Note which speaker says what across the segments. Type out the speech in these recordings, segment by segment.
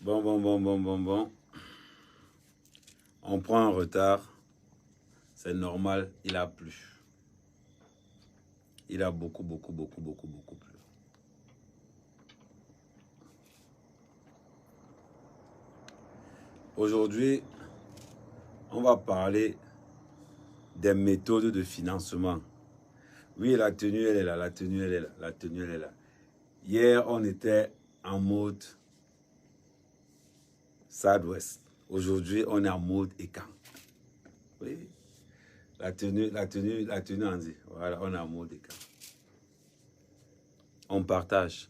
Speaker 1: Bon. On prend un retard. C'est normal, il a plu. Il a beaucoup plu. Aujourd'hui, on va parler des méthodes de financement. Oui, la tenue, elle est là. La tenue, elle est là. Hier, on était en mode Southwest. Aujourd'hui, on est en mode Ekan. Oui. La tenue, on dit. Voilà, on est en mode Ekan. On partage.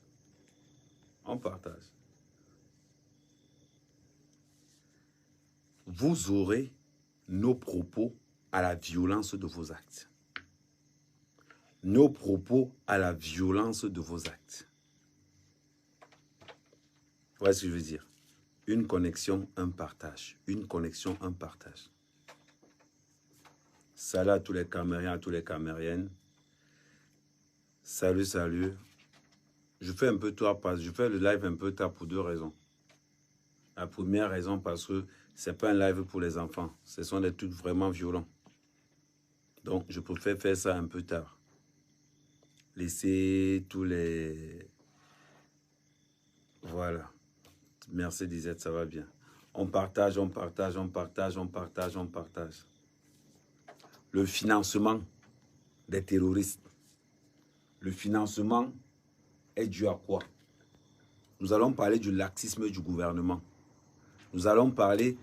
Speaker 1: Vous aurez nos propos à la violence de vos actes. Nos propos à la violence de vos actes. Voilà ce que je veux dire. Une connexion, un partage. Une connexion, un partage. Salut à tous les Camériens, à tous les Camériennes. Salut. Je fais un peu tard, je fais le live un peu tard pour deux raisons. La première raison, parce que ce n'est pas un live pour les enfants. Ce sont des trucs vraiment violents. Donc, je préfère faire ça un peu tard. Laisser tous les... Voilà. Merci Disette, ça va bien. On partage. Le financement des terroristes. Le financement est dû à quoi? Nous allons parler du laxisme du gouvernement. Nous allons parler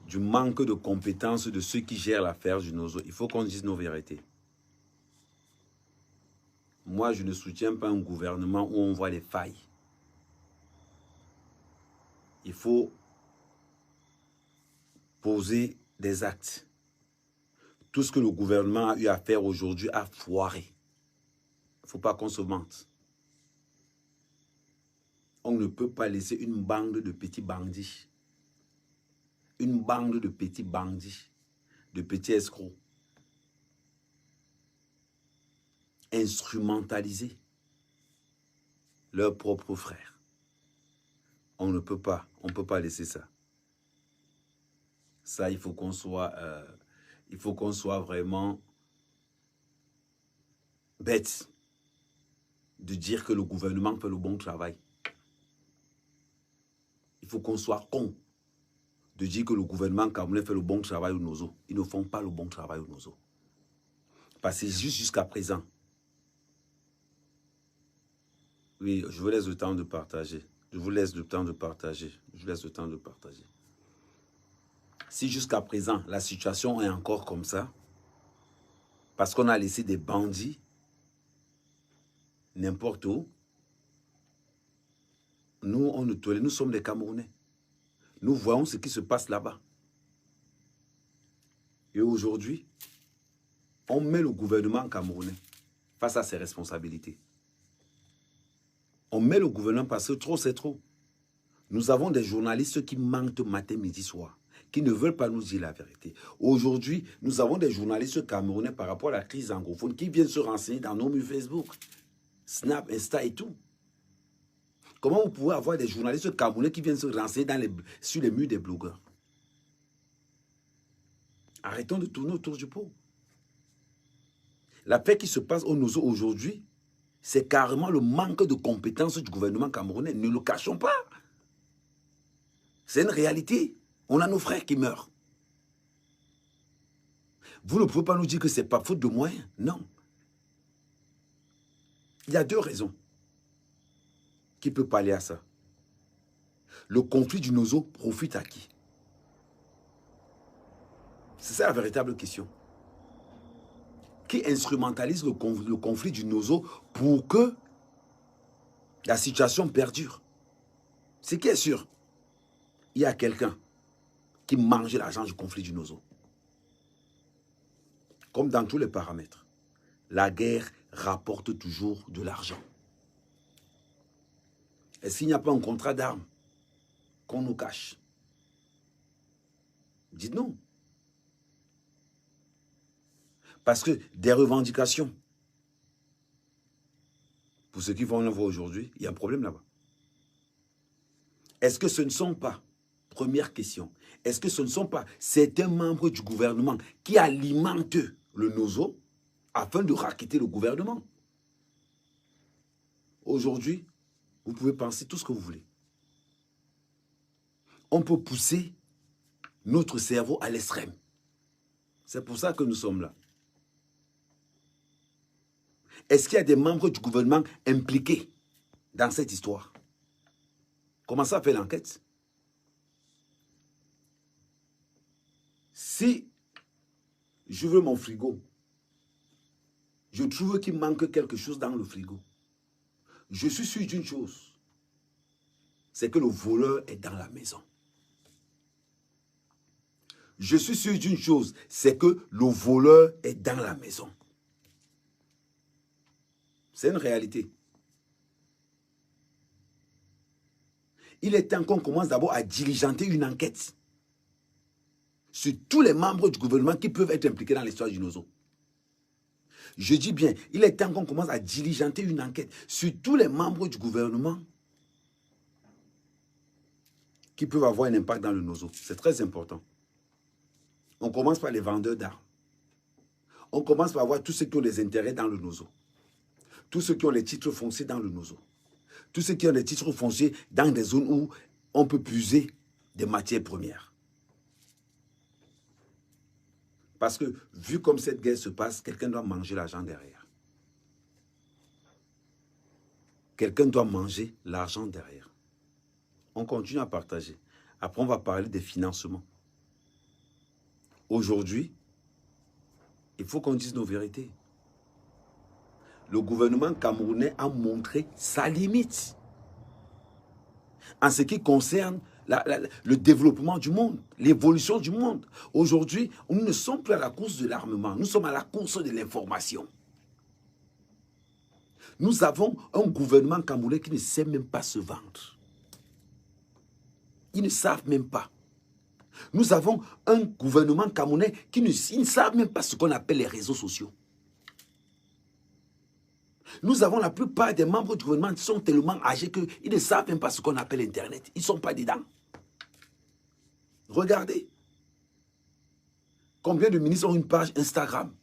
Speaker 1: du manque de compétences de ceux qui gèrent l'affaire du Nozo. Il faut qu'on dise nos vérités. Moi, je ne soutiens pas un gouvernement où on voit les failles. Il faut poser des actes. Tout ce que le gouvernement a eu à faire aujourd'hui a foiré. Il ne faut pas qu'on se mente. On ne peut pas laisser une bande de petits bandits. Une bande de petits bandits, de petits escrocs, instrumentaliser leurs propres frères. On ne peut pas laisser ça. Ça, il faut qu'on soit vraiment bête de dire que le gouvernement fait le bon travail. Il faut qu'on soit con de dire que le gouvernement camerounais fait le bon travail au Nozo. Ils ne font pas le bon travail au Nozo. Parce que jusqu'à présent, oui, je vous laisse le temps de partager. Si jusqu'à présent, la situation est encore comme ça, parce qu'on a laissé des bandits n'importe où, nous sommes des Camerounais. Nous voyons ce qui se passe là-bas. Et aujourd'hui, on met le gouvernement camerounais face à ses responsabilités. On met le gouvernement parce que trop, c'est trop. Nous avons des journalistes qui mentent matin, midi, soir, qui ne veulent pas nous dire la vérité. Aujourd'hui, nous avons des journalistes camerounais par rapport à la crise anglophone qui viennent se renseigner dans nos murs Facebook, Snap, Insta et tout. Comment vous pouvez avoir des journalistes camerounais qui viennent se renseigner sur les murs des blogueurs? Arrêtons de tourner autour du pot. La paix qui se passe au Nozo aujourd'hui, c'est carrément le manque de compétences du gouvernement camerounais. Ne le cachons pas. C'est une réalité. On a nos frères qui meurent. Vous ne pouvez pas nous dire que ce n'est pas faute de moyens. Non. Il y a deux raisons qui peuvent pallier à ça. Le conflit du Nozo profite à qui? C'est ça la véritable question. Qui instrumentalise le conflit du Nozo pour que la situation perdure? Ce qui est sûr, il y a quelqu'un qui mange l'argent du conflit du Nozo. Comme dans tous les paramètres, la guerre rapporte toujours de l'argent. Est-ce qu'il n'y a pas un contrat d'armes qu'on nous cache? Dites non. Parce que des revendications, pour ceux qui vont le voir aujourd'hui, il y a un problème là-bas. Est-ce que ce ne sont pas, première question, est-ce que ce ne sont pas certains membres du gouvernement qui alimentent le NOZO afin de racketter le gouvernement? Aujourd'hui, vous pouvez penser tout ce que vous voulez. On peut pousser notre cerveau à l'extrême. C'est pour ça que nous sommes là. Est-ce qu'il y a des membres du gouvernement impliqués dans cette histoire? Comment ça fait l'enquête? Si je veux mon frigo, je trouve qu'il manque quelque chose dans le frigo, je suis sûr d'une chose, c'est que le voleur est dans la maison. Je suis sûr d'une chose, c'est que le voleur est dans la maison. C'est une réalité. Il est temps qu'on commence d'abord à diligenter une enquête sur tous les membres du gouvernement qui peuvent être impliqués dans l'histoire du NOZO. Je dis bien, il est temps qu'on commence à diligenter une enquête sur tous les membres du gouvernement qui peuvent avoir un impact dans le NOZO. C'est très important. On commence par les vendeurs d'armes. On commence par voir tous ceux qui ont des intérêts dans le NOZO. Tous ceux qui ont les titres fonciers dans le NOZO. Tous ceux qui ont des titres fonciers dans des zones où on peut puiser des matières premières. Parce que, vu comme cette guerre se passe, quelqu'un doit manger l'argent derrière. Quelqu'un doit manger l'argent derrière. On continue à partager. Après, on va parler des financements. Aujourd'hui, il faut qu'on dise nos vérités. Le gouvernement camerounais a montré sa limite en ce qui concerne le développement du monde, l'évolution du monde. Aujourd'hui, nous ne sommes plus à la course de l'armement, nous sommes à la course de l'information. Nous avons un gouvernement camerounais qui ne sait même pas se vendre. Ils ne savent même pas. Nous avons un gouvernement camerounais qui ne savent même pas ce qu'on appelle les réseaux sociaux. Nous avons la plupart des membres du gouvernement qui sont tellement âgés qu'ils ne savent même pas ce qu'on appelle Internet. Ils ne sont pas dedans. Regardez. Combien de ministres ont une page Instagram?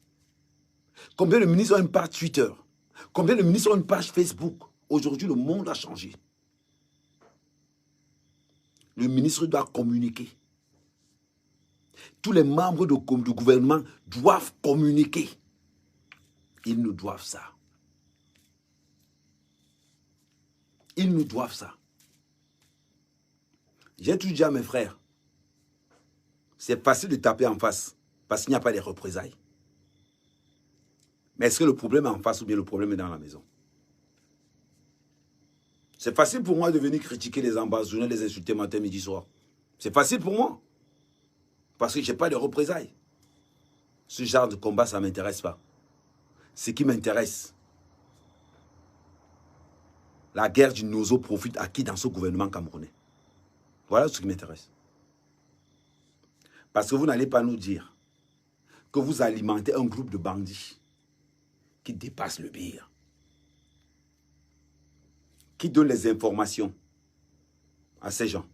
Speaker 1: Combien de ministres ont une page Twitter? Combien de ministres ont une page Facebook? Aujourd'hui, le monde a changé. Le ministre doit communiquer. Tous les membres du gouvernement doivent communiquer. Ils nous doivent ça. Ils nous doivent ça. J'ai tout dit à mes frères. C'est facile de taper en face parce qu'il n'y a pas de représailles. Mais est-ce que le problème est en face ou bien le problème est dans la maison? C'est facile pour moi de venir critiquer les ambassadeurs, les insulter matin, midi, soir. C'est facile pour moi. Parce que je n'ai pas de représailles. Ce genre de combat, ça ne m'intéresse pas. Ce qui m'intéresse, la guerre du NOZO profite à qui dans ce gouvernement camerounais? Voilà ce qui m'intéresse. Parce que vous n'allez pas nous dire que vous alimentez un groupe de bandits qui dépasse le pire, qui donne les informations à ces gens,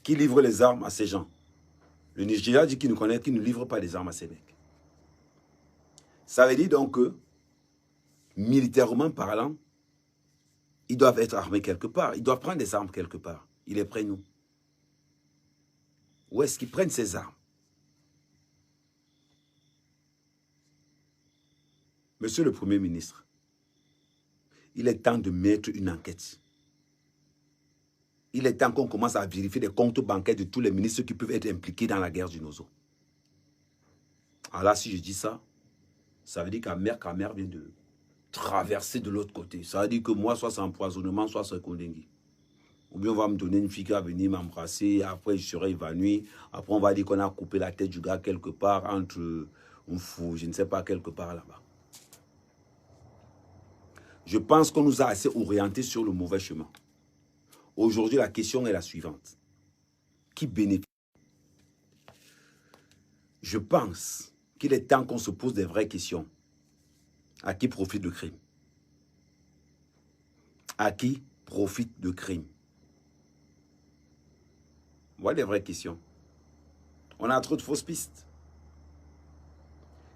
Speaker 1: qui livre les armes à ces gens. Le Nigeria dit qu'il ne livre pas les armes à ces mecs. Ça veut dire donc que, militairement parlant, ils doivent être armés quelque part. Ils doivent prendre des armes quelque part. Ils les prennent où? Où est-ce qu'ils prennent ces armes? Monsieur le Premier ministre, il est temps de mettre une enquête. Il est temps qu'on commence à vérifier les comptes bancaires de tous les ministres qui peuvent être impliqués dans la guerre du NOZO. Alors là, si je dis ça, ça veut dire qu'Amer vient de traverser de l'autre côté. Ça veut dire que moi, soit c'est empoisonnement, soit c'est Kondengui. Ou bien on va me donner une fille qui va venir m'embrasser, après je serai évanoui. Après on va dire qu'on a coupé la tête du gars quelque part entre un fou, je ne sais pas, quelque part là-bas. Je pense qu'on nous a assez orientés sur le mauvais chemin. Aujourd'hui, la question est la suivante. Qui bénéficie? Je pense qu'il est temps qu'on se pose des vraies questions. À qui profite le crime? À qui profite le crime? Voilà les vraies questions. On a trop de fausses pistes.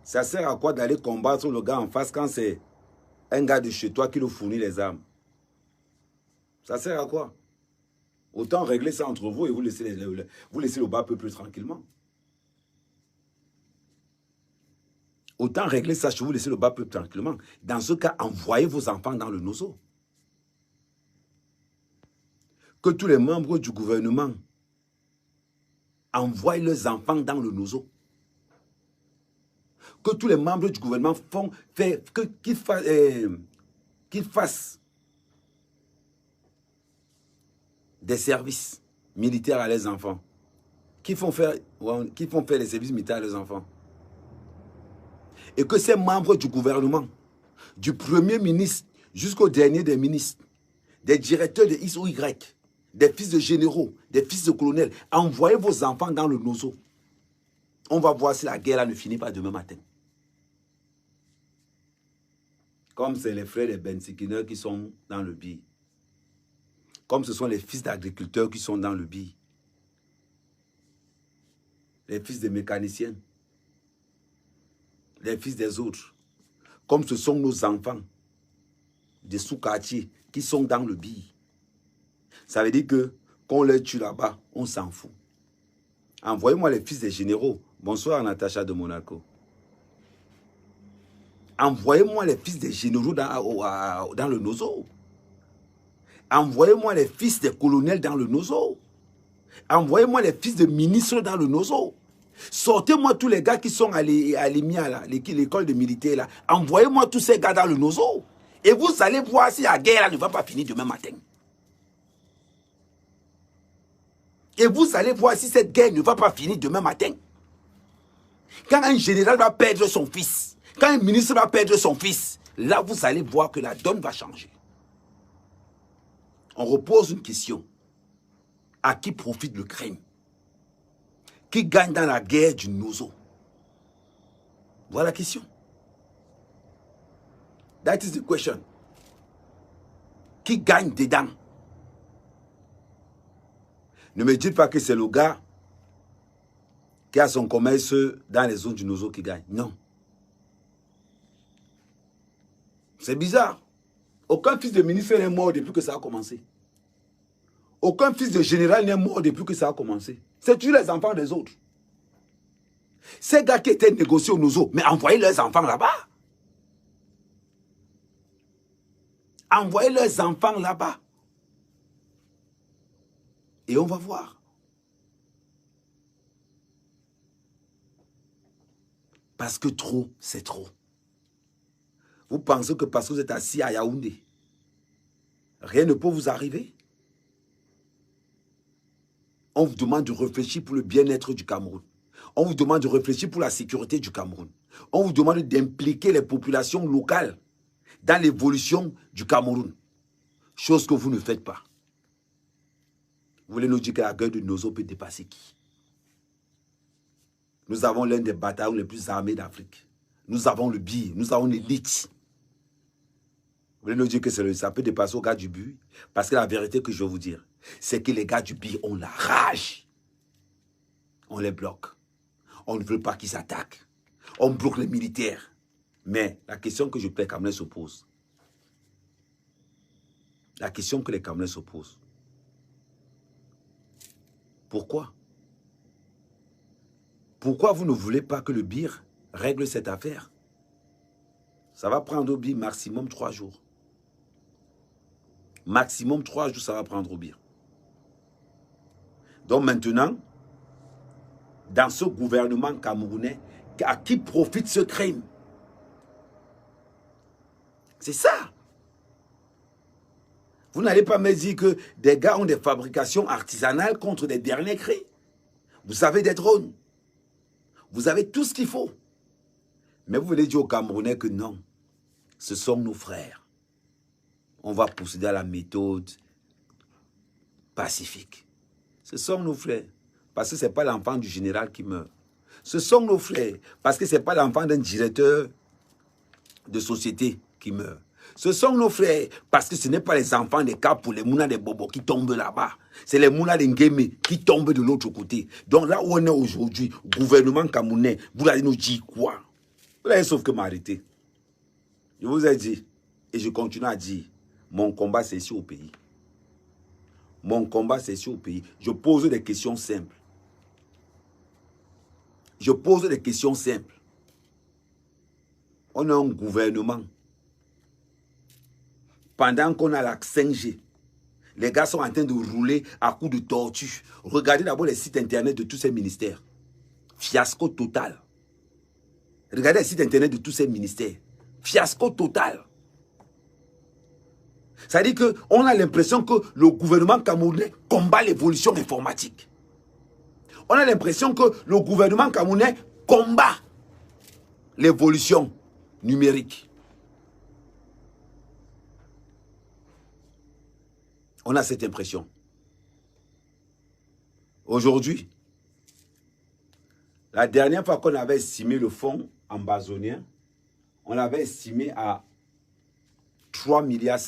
Speaker 1: Ça sert à quoi d'aller combattre le gars en face quand c'est un gars de chez toi qui nous fournit les armes? Ça sert à quoi? Autant régler ça entre vous et vous laissez le bas peuple tranquillement. Autant régler ça chez vous, laissez le bas peuple tranquillement. Dans ce cas, envoyez vos enfants dans le nozo. Que tous les membres du gouvernement envoient leurs enfants dans le nozo. Que tous les membres du gouvernement qu'ils fassent des services militaires à leurs enfants. Qui font faire les services militaires à leurs enfants. Et que ces membres du gouvernement, du premier ministre jusqu'au dernier des ministres, des directeurs de X ou Y, des fils de généraux, des fils de colonels, envoyez vos enfants dans le nozo. On va voir si la guerre là ne finit pas demain matin. Comme c'est les frères des Bensikineurs qui sont dans le billet. Comme ce sont les fils d'agriculteurs qui sont dans le billet. Les fils des mécaniciens. Les fils des autres. Comme ce sont nos enfants des sous-quartiers qui sont dans le billet. Ça veut dire que qu'on les tue là-bas, on s'en fout. Envoyez-moi les fils des généraux. Bonsoir Natacha de Monaco. Envoyez-moi les fils des généraux dans le nozo. Envoyez-moi les fils des colonels dans le nozo. Envoyez-moi les fils de ministres dans le nozo. Sortez-moi tous les gars qui sont à l'EMIA, l'école de militaires là. Envoyez-moi tous ces gars dans le nozo. Et vous allez voir si la guerre là, ne va pas finir demain matin. Et vous allez voir si cette guerre ne va pas finir demain matin. Quand un général va perdre son fils, quand un ministre va perdre son fils, là vous allez voir que la donne va changer. On repose une question. À qui profite le crime? Qui gagne dans la guerre du nozo? Voilà la question. That is the question. Qui gagne dedans? Ne me dites pas que c'est le gars qui a son commerce dans les zones du nozo qui gagne. Non. C'est bizarre. Aucun fils de ministre n'est mort depuis que ça a commencé. Aucun fils de général n'est mort depuis que ça a commencé. C'est toujours les enfants des autres. Ces gars qui étaient négociés au nozo, mais envoyez leurs enfants là-bas. Envoyez leurs enfants là-bas. Et on va voir. Parce que trop, c'est trop. Vous pensez que parce que vous êtes assis à Yaoundé, rien ne peut vous arriver? On vous demande de réfléchir pour le bien-être du Cameroun. On vous demande de réfléchir pour la sécurité du Cameroun. On vous demande d'impliquer les populations locales dans l'évolution du Cameroun. Chose que vous ne faites pas. Vous voulez nous dire que la guerre de Nozo peut dépasser qui? Nous avons l'un des bataillons les plus armés d'Afrique. Nous avons le BI, nous avons l'élite. Vous voulez nous dire que ça peut dépasser au gars du BI? Parce que la vérité que je vais vous dire, c'est que les gars du BI ont la rage. On les bloque. On ne veut pas qu'ils attaquent. On bloque les militaires. Mais la question que les Camerounais se posent, la question que les Camerounais se posent, pourquoi? Pourquoi vous ne voulez pas que le BIR règle cette affaire? Ça va prendre au BIR maximum 3 jours. Maximum 3 jours, ça va prendre au BIR. Donc maintenant, dans ce gouvernement camerounais, à qui profite ce crime? C'est ça. Vous n'allez pas me dire que des gars ont des fabrications artisanales contre des derniers cris. Vous avez des drones. Vous avez tout ce qu'il faut. Mais vous venez dire aux Camerounais que non, ce sont nos frères. On va procéder à la méthode pacifique. Ce sont nos frères. Parce que ce n'est pas l'enfant du général qui meurt. Ce sont nos frères. Parce que ce n'est pas l'enfant d'un directeur de société qui meurt. Ce sont nos frères. Parce que ce n'est pas les enfants des Capos, les Mouna, des Bobos qui tombent là-bas. C'est les Moula Ngeme qui tombent de l'autre côté. Donc là où on est aujourd'hui, gouvernement camerounais, vous allez nous dire quoi? Vous allez sauf que m'arrêter. Je vous ai dit, et je continue à dire, mon combat c'est ici au pays. Mon combat c'est ici au pays. Je pose des questions simples. Je pose des questions simples. On a un gouvernement. Pendant qu'on a la 5G, les gars sont en train de rouler à coups de tortue. Regardez d'abord les sites internet de tous ces ministères. Fiasco total. Regardez les sites internet de tous ces ministères. Fiasco total. Ça veut dire qu'on a l'impression que le gouvernement camerounais combat l'évolution informatique. On a l'impression que le gouvernement camerounais combat l'évolution numérique. On a cette impression. Aujourd'hui, la dernière fois qu'on avait estimé le fonds ambazonien, on l'avait estimé à 3,5 milliards.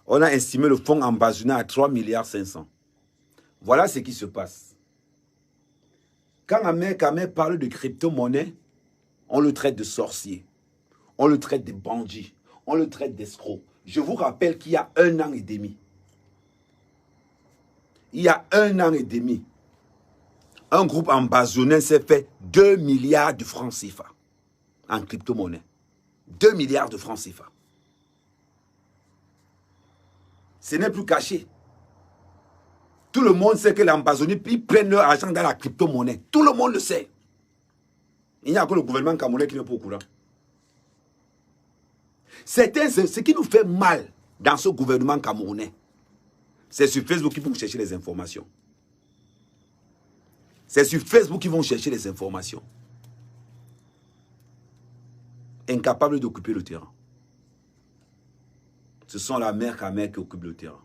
Speaker 1: On a estimé le fonds ambazonien à 3,5 milliards. Voilà ce qui se passe. Quand Ahmed Kamel parle de crypto-monnaie, on le traite de sorcier. On le traite de bandit. On le traite d'escroc. Je vous rappelle qu'il y a 1 an et demi. Il y a 1 an et demi, un groupe ambazonien s'est fait 2 milliards de francs CFA en crypto-monnaie. 2 milliards de francs CFA. Ce n'est plus caché. Tout le monde sait que les ambazoniens, ils prennent leur argent dans la crypto-monnaie. Tout le monde le sait. Il n'y a que le gouvernement camerounais qui n'est pas au courant. Ce qui nous fait mal dans ce gouvernement camerounais, c'est sur Facebook qu'ils vont chercher les informations. C'est sur Facebook qu'ils vont chercher les informations. Incapables d'occuper le terrain. Ce sont la mère Kamel qui occupe le terrain.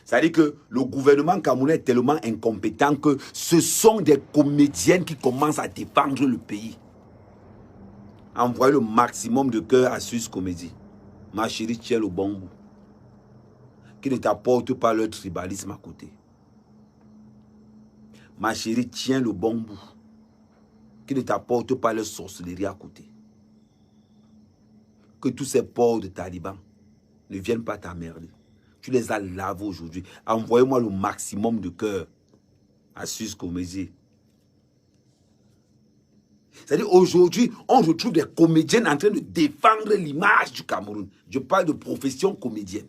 Speaker 1: C'est-à-dire que le gouvernement camerounais est tellement incompétent que ce sont des comédiennes qui commencent à défendre le pays. Envoyez le maximum de cœur à Suisse Comédie. Ma chérie, tiens le bon bout. Qui ne t'apporte pas leur tribalisme à côté. Ma chérie, tiens le bon bout. Qui ne t'apporte pas leur sorcellerie à côté. Que tous ces porcs de talibans ne viennent pas t'emmerder. Tu les as lavés aujourd'hui. Envoyez-moi le maximum de cœur à Suisse Comédie. C'est-à-dire aujourd'hui, on retrouve des comédiennes en train de défendre l'image du Cameroun. Je parle de profession comédienne.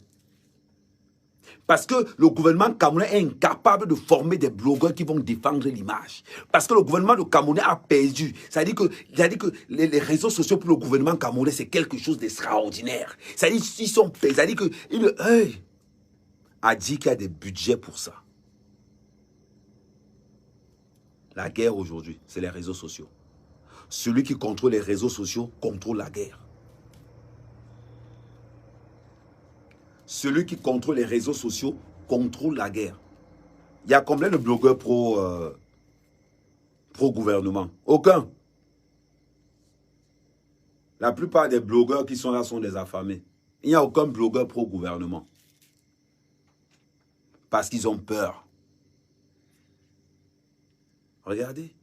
Speaker 1: Parce que le gouvernement camerounais est incapable de former des blogueurs qui vont défendre l'image. Parce que le gouvernement de Camerounais a perdu. C'est-à-dire que les réseaux sociaux pour le gouvernement camerounais, c'est quelque chose d'extraordinaire. C'est-à-dire qu'ils sont payés. C'est-à-dire que a dit qu'il y a des budgets pour ça. La guerre aujourd'hui, c'est les réseaux sociaux. Celui qui contrôle les réseaux sociaux contrôle la guerre. Celui qui contrôle les réseaux sociaux contrôle la guerre. Il y a combien de blogueurs pro-gouvernement? Aucun. La plupart des blogueurs qui sont là sont des affamés. Il n'y a aucun blogueur pro-gouvernement. Parce qu'ils ont peur. Regardez.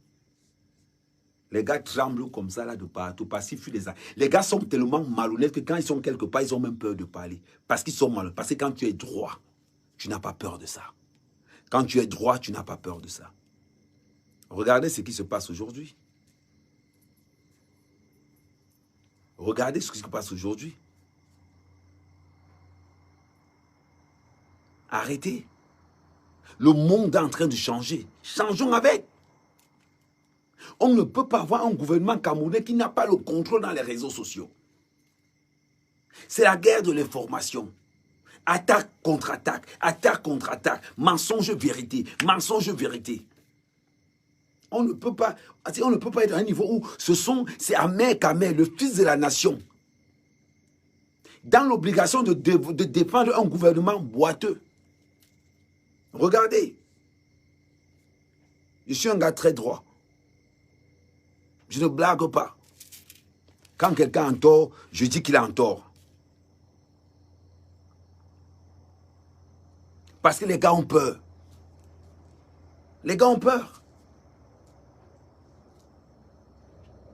Speaker 1: Les gars tremblent comme ça là de partout parce qu'ils fuient les armes. Les gars sont tellement malhonnêtes que quand ils sont quelque part, ils ont même peur de parler. Parce qu'ils sont malhonnêtes. Parce que quand tu es droit, tu n'as pas peur de ça. Quand tu es droit, tu n'as pas peur de ça. Regardez ce qui se passe aujourd'hui. Regardez ce qui se passe aujourd'hui. Arrêtez. Le monde est en train de changer. Changeons avec. On ne peut pas avoir un gouvernement camerounais qui n'a pas le contrôle dans les réseaux sociaux. C'est la guerre de l'information. Attaque contre attaque, attaque contre attaque, mensonge vérité, mensonge vérité. On ne peut pas être à un niveau où c'est Ahmed Kamel, le fils de la nation, dans l'obligation de défendre un gouvernement boiteux. Regardez, je suis un gars très droit. Je ne blague pas. Quand quelqu'un a tort, je dis qu'il a tort. Parce que les gars ont peur. Les gars ont peur.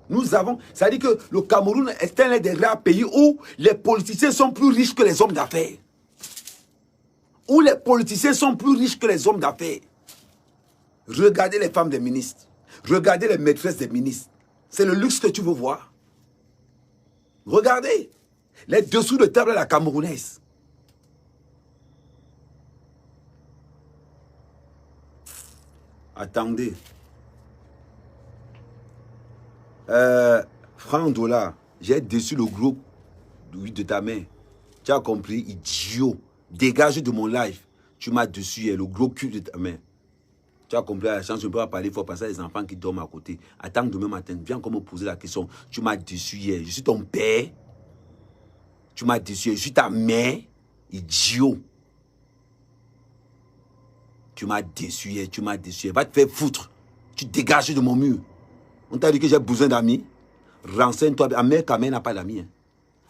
Speaker 1: Nous avons, ça dit que le Cameroun est un des rares pays où les politiciens sont plus riches que les hommes d'affaires. Où les politiciens sont plus riches que les hommes d'affaires. Regardez les femmes des ministres. Regardez les maîtresses des ministres. C'est le luxe que tu veux voir. Regardez les dessous de table à la camerounaise. Attendez. Franc dollar, j'ai déçu le gros de ta main. Tu as compris, idiot. Dégage de mon live. Tu m'as déçu, le gros cul de ta main. Tu as compris, à la chance, je ne peux pas parler fort parce que les enfants qui dorment à côté. Attends demain matin, viens encore me poser la question. Tu m'as déçu hier. Je suis ton père. Tu m'as déçu hier. Je suis ta mère. Idiot. Tu m'as déçu hier. Tu m'as déçu hier. Va te faire foutre. Tu dégages de mon mur. On t'a dit que j'ai besoin d'amis. Renseigne-toi. Amère Kamé n'a pas d'amis. Hein.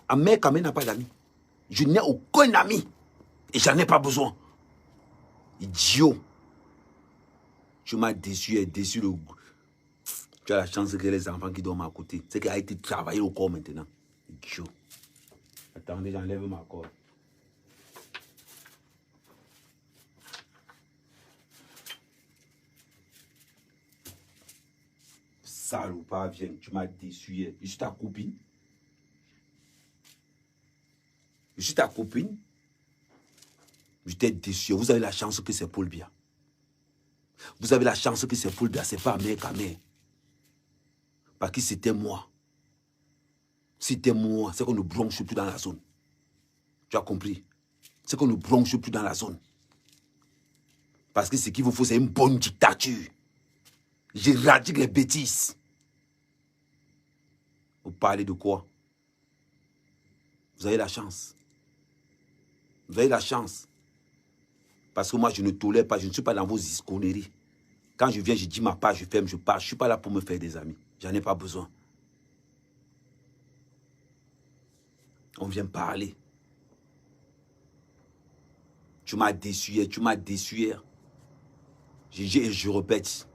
Speaker 1: Amère Kamé n'a pas d'amis. Je n'ai aucun ami. Et j'en ai pas besoin. Idiot. Tu m'as déçu et déçu le... Tu as la chance que les enfants qui dorment à côté. C'est qu'il a été travaillé au corps maintenant. Idiot. Attendez, j'enlève ma corde. Salopard, viens. Tu m'as déçu hier. Je suis ta copine. Je suis ta copine. Je t'ai déçu. Vous avez la chance que c'est Paul Biya. Vous avez la chance que c'est Paul Biya. C'est pas Amère Kamé. Parce que c'était moi. C'était moi. C'est qu'on ne bronche plus dans la zone. Tu as compris? C'est qu'on ne bronche plus dans la zone. Parce que ce qu'il vous faut, c'est une bonne dictature. J'éradique les bêtises. Vous parlez de quoi? Vous avez la chance. Vous avez la chance. Parce que moi, je ne tolère pas, je ne suis pas dans vos isconneries. Quand je viens, je dis ma part, je ferme, je pars. Je ne suis pas là pour me faire des amis. J'en ai pas besoin. On vient parler. Tu m'as déçu hier, tu m'as déçu hier. Je répète,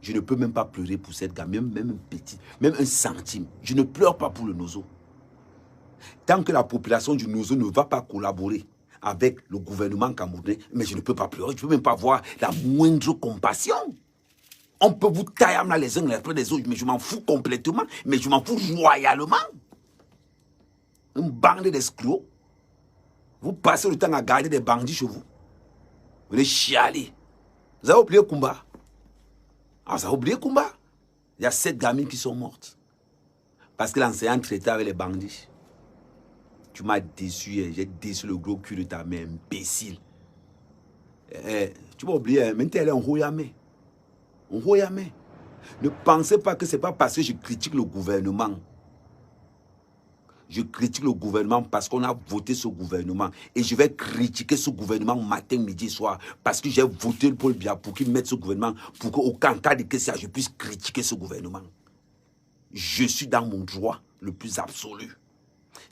Speaker 1: je ne peux même pas pleurer pour cette gamme, même un petit, même un centime. Je ne pleure pas pour le Nozo. Tant que la population du Nozo ne va pas collaborer avec le gouvernement camerounais, mais je ne peux pas pleurer, je ne peux même pas avoir la moindre compassion. On peut vous tailler là les uns après les autres, mais je m'en fous complètement, mais je m'en fous royalement. Une bande d'escrocs. Vous passez le temps à garder des bandits chez vous. Vous les chialez. Vous avez oublié Kumba? Ah, vous avez oublié Kumba? Il y a 7 gamines qui sont mortes. Parce que l'enseignant traitait avec les bandits. Tu m'as déçu, j'ai déçu le gros cul de ta mère, imbécile. Tu m'as oublié, maintenant elle est en Royamé. En Royamé. Ne pensez pas que ce n'est pas parce que je critique le gouvernement. Je critique le gouvernement parce qu'on a voté ce gouvernement. Et je vais critiquer ce gouvernement matin, midi, soir. Parce que j'ai voté pour le bien, pour qu'il mette ce gouvernement, pour qu'aucun cas de question, je puisse critiquer ce gouvernement. Je suis dans mon droit le plus absolu.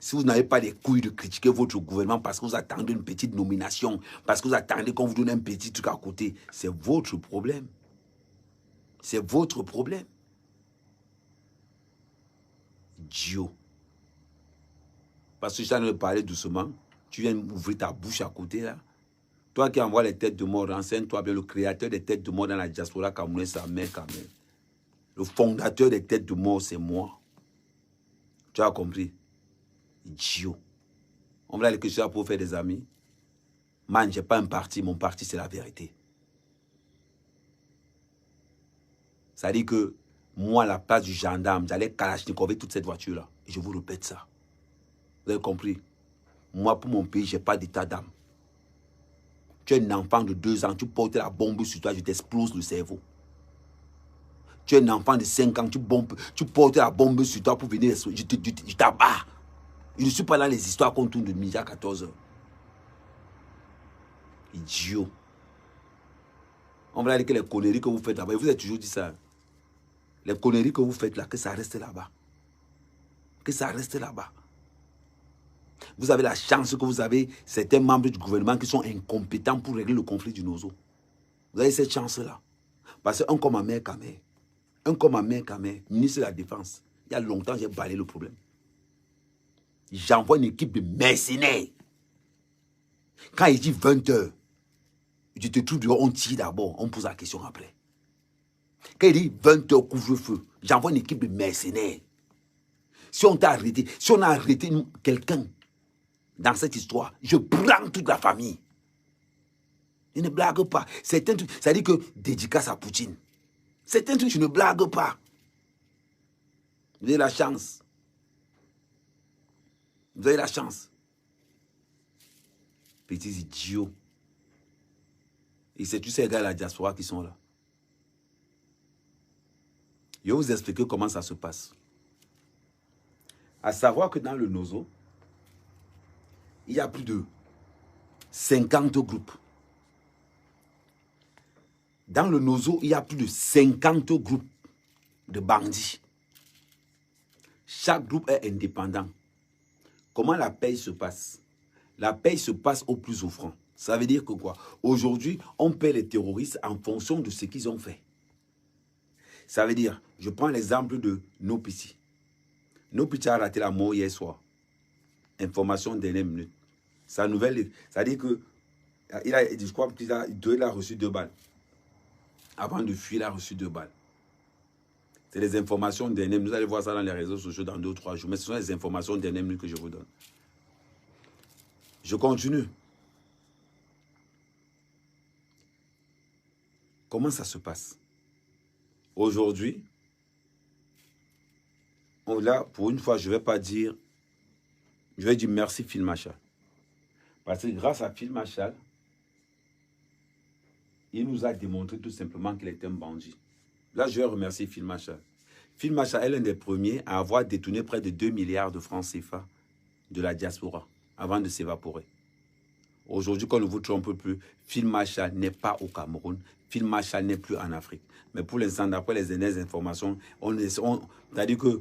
Speaker 1: Si vous n'avez pas les couilles de critiquer votre gouvernement parce que vous attendez une petite nomination, parce que vous attendez qu'on vous donne un petit truc à côté, c'est votre problème. C'est votre problème. Idiot. Parce que je t'en ai parlé doucement, tu viens m'ouvrir ta bouche à côté là. Toi qui envoies les têtes de mort, renseigne-toi bien, le créateur des têtes de mort dans la diaspora camerounaise, c'est Amère Kamé. Le fondateur des têtes de mort, c'est moi. Tu as compris? Idiot. On va aller que je sois pour faire des amis. Man, j'ai pas un parti, mon parti c'est la vérité. Ça dit que moi, à la place du gendarme, j'allais kalachnikov toute cette voiture-là. Et je vous répète ça. Vous avez compris? Moi, pour mon pays, je n'ai pas d'état d'âme. Tu es un enfant de 2 ans, tu portes la bombe sur toi, je t'explose le cerveau. Tu es un enfant de 5 ans, tu portes la bombe sur toi pour venir, je t'abats. Je ne suis pas dans les histoires qu'on tourne de midi à 14h. Idiot. On va dire que les conneries que vous faites là-bas, vous avez toujours dit ça. Les conneries que vous faites là, que ça reste là-bas. Que ça reste là-bas. Vous avez la chance que vous avez certains membres du gouvernement qui sont incompétents pour régler le conflit du Nozo. Vous avez cette chance-là. Parce qu'un comme Ahmed Kamer, ministre de la Défense, il y a longtemps, j'ai balayé le problème. J'envoie une équipe de mercenaires. Quand il dit 20 h, je te trouve dehors, on tire d'abord, on pose la question après. Quand il dit 20 h couvre-feu, j'envoie une équipe de mercenaires. Si on t'a arrêté, si on a arrêté quelqu'un dans cette histoire, je prends toute la famille. Je ne blague pas. C'est un truc, ça dit que dédicace à Poutine. C'est un truc, je ne blague pas. Vous avez la chance. Vous avez la chance. Petits idiots. Et c'est tous ces gars de la diaspora qui sont là. Je vais vous expliquer comment ça se passe. À savoir que dans le Nozo, il y a plus de 50 groupes. Dans le Nozo, il y a plus de 50 groupes de bandits. Chaque groupe est indépendant. Comment la paye se passe? La paye se passe au plus offrant. Ça veut dire que quoi? Aujourd'hui, on paie les terroristes en fonction de ce qu'ils ont fait. Ça veut dire, je prends l'exemple de Nopiti. Nopiti a raté la mort hier soir. Information dernière minute. Sa nouvelle, ça veut dire que, je crois qu'il a reçu 2 balles. Avant de fuir, il a reçu 2 balles. C'est des informations dernières minutes. Vous allez voir ça dans les réseaux sociaux dans 2 ou 3 jours. Mais ce sont les informations dernières minutes que je vous donne. Je continue. Comment ça se passe? Aujourd'hui, là, pour une fois, je ne vais pas dire, je vais dire merci Phil Machal. Parce que grâce à Phil Machal, il nous a démontré tout simplement qu'il était un bandit. Là, je vais remercier Phil Machal. Phil Machal est l'un des premiers à avoir détourné près de 2 milliards de francs CFA de la diaspora avant de s'évaporer. Aujourd'hui, qu'on ne vous trompe plus, Phil Machal n'est pas au Cameroun. Phil Machal n'est plus en Afrique. Mais pour l'instant, d'après les dernières informations, c'est-à-dire que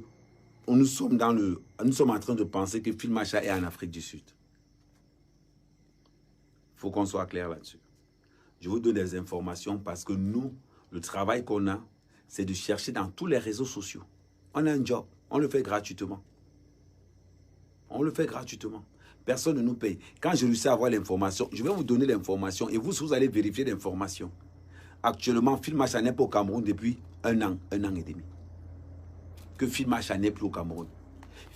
Speaker 1: nous sommes en train de penser que Phil Machal est en Afrique du Sud. Il faut qu'on soit clair là-dessus. Je vous donne des informations parce que nous, le travail qu'on a, c'est de chercher dans tous les réseaux sociaux. On a un job, on le fait gratuitement. On le fait gratuitement. Personne ne nous paye. Quand je réussis à avoir l'information, je vais vous donner l'information et vous allez vérifier l'information. Actuellement, Phil Machal n'est pas au Cameroun depuis un an et demi. Que Phil Machal n'est plus au Cameroun.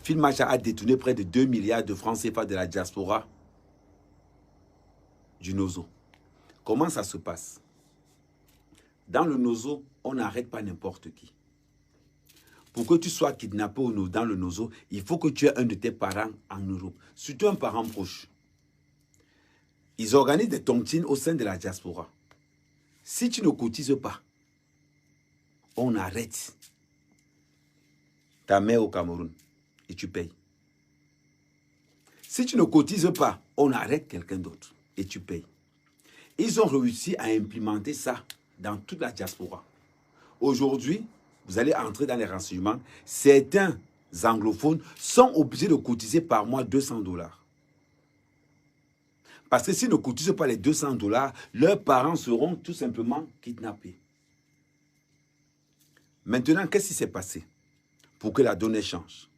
Speaker 1: Phil Machal a détourné près de 2 milliards de francs CFA de la diaspora du Nozo. Comment ça se passe? Dans le Nozo, on n'arrête pas n'importe qui. Pour que tu sois kidnappé dans le Nozo, il faut que tu aies un de tes parents en Europe, surtout un parent proche. Ils organisent des tontines au sein de la diaspora. Si tu ne cotises pas, on arrête ta mère au Cameroun et tu payes. Si tu ne cotises pas, on arrête quelqu'un d'autre et tu payes. Ils ont réussi à implémenter ça dans toute la diaspora. Aujourd'hui, vous allez entrer dans les renseignements. Certains anglophones sont obligés de cotiser par mois 200 $. Parce que s'ils ne cotisent pas les 200 $, leurs parents seront tout simplement kidnappés. Maintenant, qu'est-ce qui s'est passé pour que la donnée change?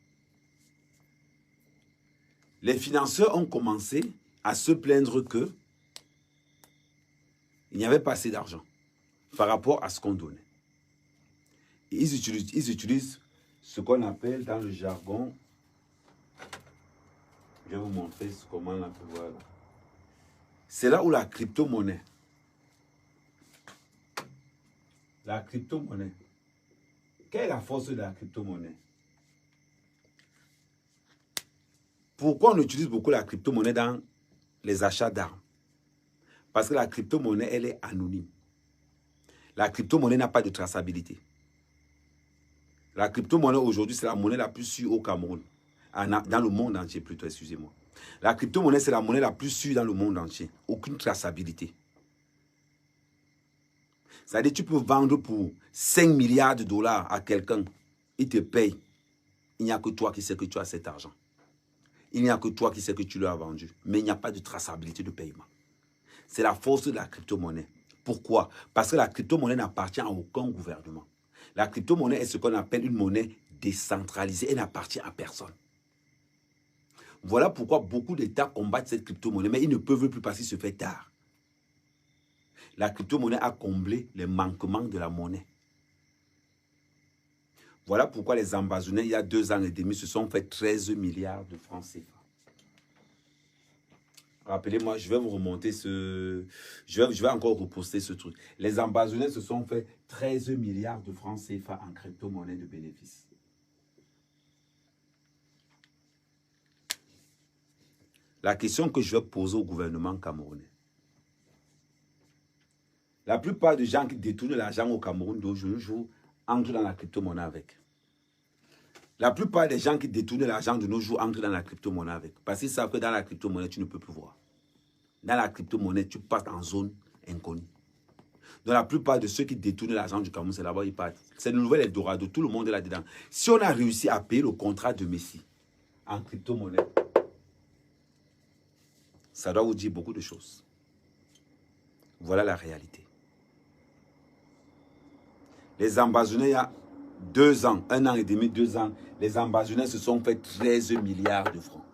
Speaker 1: Les financeurs ont commencé à se plaindre que il n'y avait pas assez d'argent par rapport à ce qu'on donnait. Et ils utilisent ce qu'on appelle dans le jargon, je vais vous montrer comment on peut voir là. C'est là où la crypto-monnaie. La crypto-monnaie. Quelle est la force de la crypto-monnaie? Pourquoi on utilise beaucoup la crypto-monnaie dans les achats d'armes? Parce que la crypto-monnaie, elle est anonyme. La crypto-monnaie n'a pas de traçabilité. La crypto-monnaie aujourd'hui, c'est la monnaie la plus sûre au Cameroun. Dans le monde entier plutôt, excusez-moi. La crypto-monnaie, c'est la monnaie la plus sûre dans le monde entier. Aucune traçabilité. C'est-à-dire, tu peux vendre pour 5 milliards de $ à quelqu'un. Il te paye. Il n'y a que toi qui sais que tu as cet argent. Il n'y a que toi qui sais que tu l'as vendu. Mais il n'y a pas de traçabilité de paiement. C'est la force de la crypto-monnaie. Pourquoi? Parce que la crypto-monnaie n'appartient à aucun gouvernement. La crypto-monnaie est ce qu'on appelle une monnaie décentralisée. Elle n'appartient à personne. Voilà pourquoi beaucoup d'États combattent cette crypto-monnaie, mais ils ne peuvent plus parce qu'il se fait tard. La crypto-monnaie a comblé les manquements de la monnaie. Voilà pourquoi les Ambazonais, il y a 2 ans et demi, se sont fait 13 milliards de francs CFA. Rappelez-moi, je vais vous remonter ce... Je vais encore reposter ce truc. Les Ambazonais se sont fait 13 milliards de francs CFA en crypto-monnaie de bénéfices. La question que je vais poser au gouvernement camerounais. La plupart des gens qui détournent l'argent au Cameroun d'aujourd'hui entrent dans la crypto-monnaie avec. La plupart des gens qui détournent l'argent de nos jours entrent dans la crypto-monnaie avec. Parce qu'ils savent que dans la crypto-monnaie, tu ne peux plus voir. Dans la crypto-monnaie, tu passes en zone inconnue. Donc la plupart de ceux qui détournent l'argent du Cameroun, c'est là-bas ils partent. C'est une nouvelle Eldorado, tout le monde est là-dedans. Si on a réussi à payer le contrat de Messi en crypto-monnaie, ça doit vous dire beaucoup de choses. Voilà la réalité. Les Ambazonais, il y a 2 ans, 1 an et demi, 2 ans, les Ambazonais se sont fait 13 milliards de francs.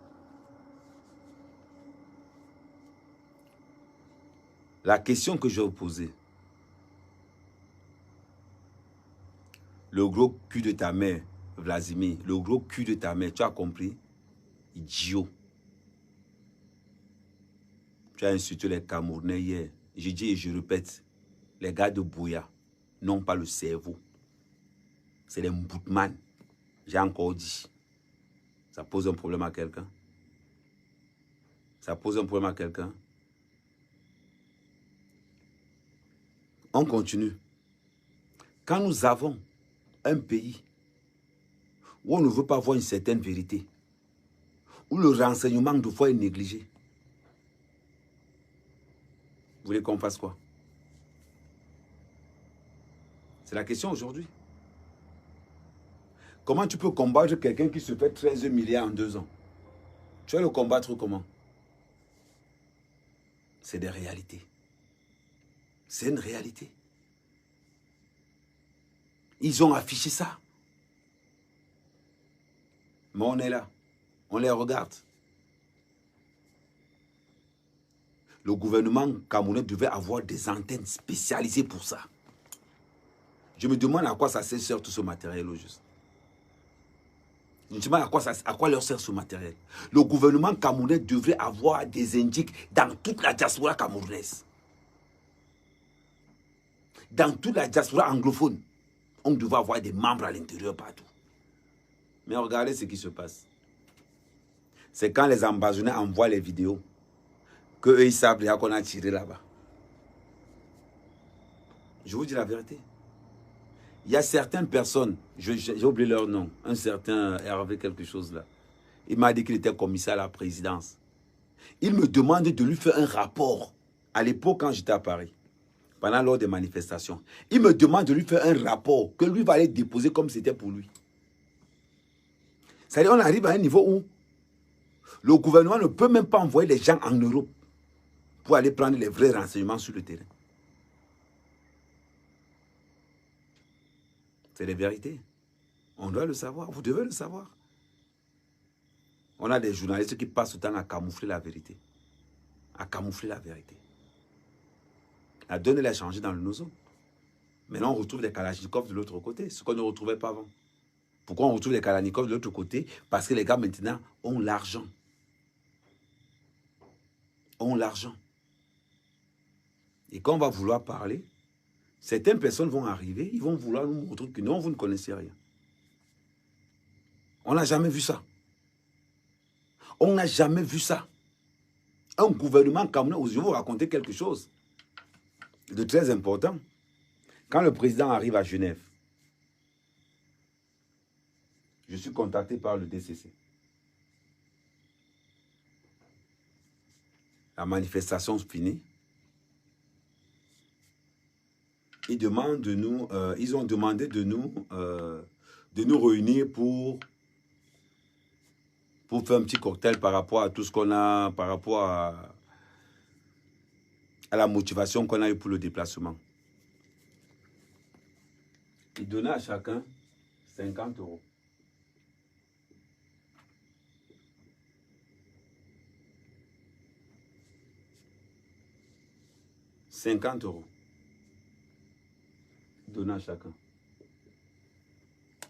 Speaker 1: La question que je vais vous poser, le gros cul de ta mère, Vladimir, le gros cul de ta mère, tu as compris? Idiot. Tu as insulté les Camerounais hier. Je dis et je répète, les gars de Bouya n'ont pas le cerveau. C'est les Mboutman. J'ai encore dit. Ça pose un problème à quelqu'un? Ça pose un problème à quelqu'un? On continue. Quand nous avons un pays où on ne veut pas voir une certaine vérité, où le renseignement de foi est négligé, vous voulez qu'on fasse quoi? C'est la question aujourd'hui. Comment tu peux combattre quelqu'un qui se fait 13 milliards en 2 ans? Tu vas le combattre comment? C'est des réalités. C'est une réalité. Ils ont affiché ça. Mais on est là. On les regarde. Le gouvernement camerounais devait avoir des antennes spécialisées pour ça. Je me demande à quoi ça sert tout ce matériel au juste. Je me demande à quoi leur sert ce matériel. Le gouvernement camerounais devrait avoir des indiques dans toute la diaspora camerounaise. Dans toute la diaspora anglophone, on devait avoir des membres à l'intérieur partout. Mais regardez ce qui se passe. C'est quand les Ambazonais envoient les vidéos qu'eux, ils savent déjà qu'on a tiré là-bas. Je vous dis la vérité. Il y a certaines personnes, j'ai oublié leur nom, un certain Hervé quelque chose là. Il m'a dit qu'il était commissaire à la présidence. Il me demande de lui faire un rapport. À l'époque, quand j'étais à Paris, pendant lors des manifestations, il me demande de lui faire un rapport que lui va aller déposer comme c'était pour lui. C'est-à-dire on arrive à un niveau où le gouvernement ne peut même pas envoyer les gens en Europe pour aller prendre les vrais renseignements sur le terrain. C'est les vérités. On doit le savoir. Vous devez le savoir. On a des journalistes qui passent le temps à camoufler la vérité. À camoufler la vérité. La donne, elle a changé dans le nozo. Maintenant, on retrouve des Kalachnikovs de l'autre côté, ce qu'on ne retrouvait pas avant. Pourquoi on retrouve les Kalachnikovs de l'autre côté? Parce que les gars, maintenant, ont l'argent. Ont l'argent. Et quand on va vouloir parler, certaines personnes vont arriver, ils vont vouloir nous montrer que non, vous ne connaissez rien. On n'a jamais vu ça. On n'a jamais vu ça. Un gouvernement camerounais, je vais vous raconter quelque chose de très important. Quand le président arrive à Genève, je suis contacté par le DCC. La manifestation finie. Ils demandent de nous, ils ont demandé de nous réunir pour pour faire un petit cocktail par rapport à tout ce qu'on a, par rapport à la motivation qu'on a eu pour le déplacement. Il donnait à chacun 50 €. €50. Donner à chacun.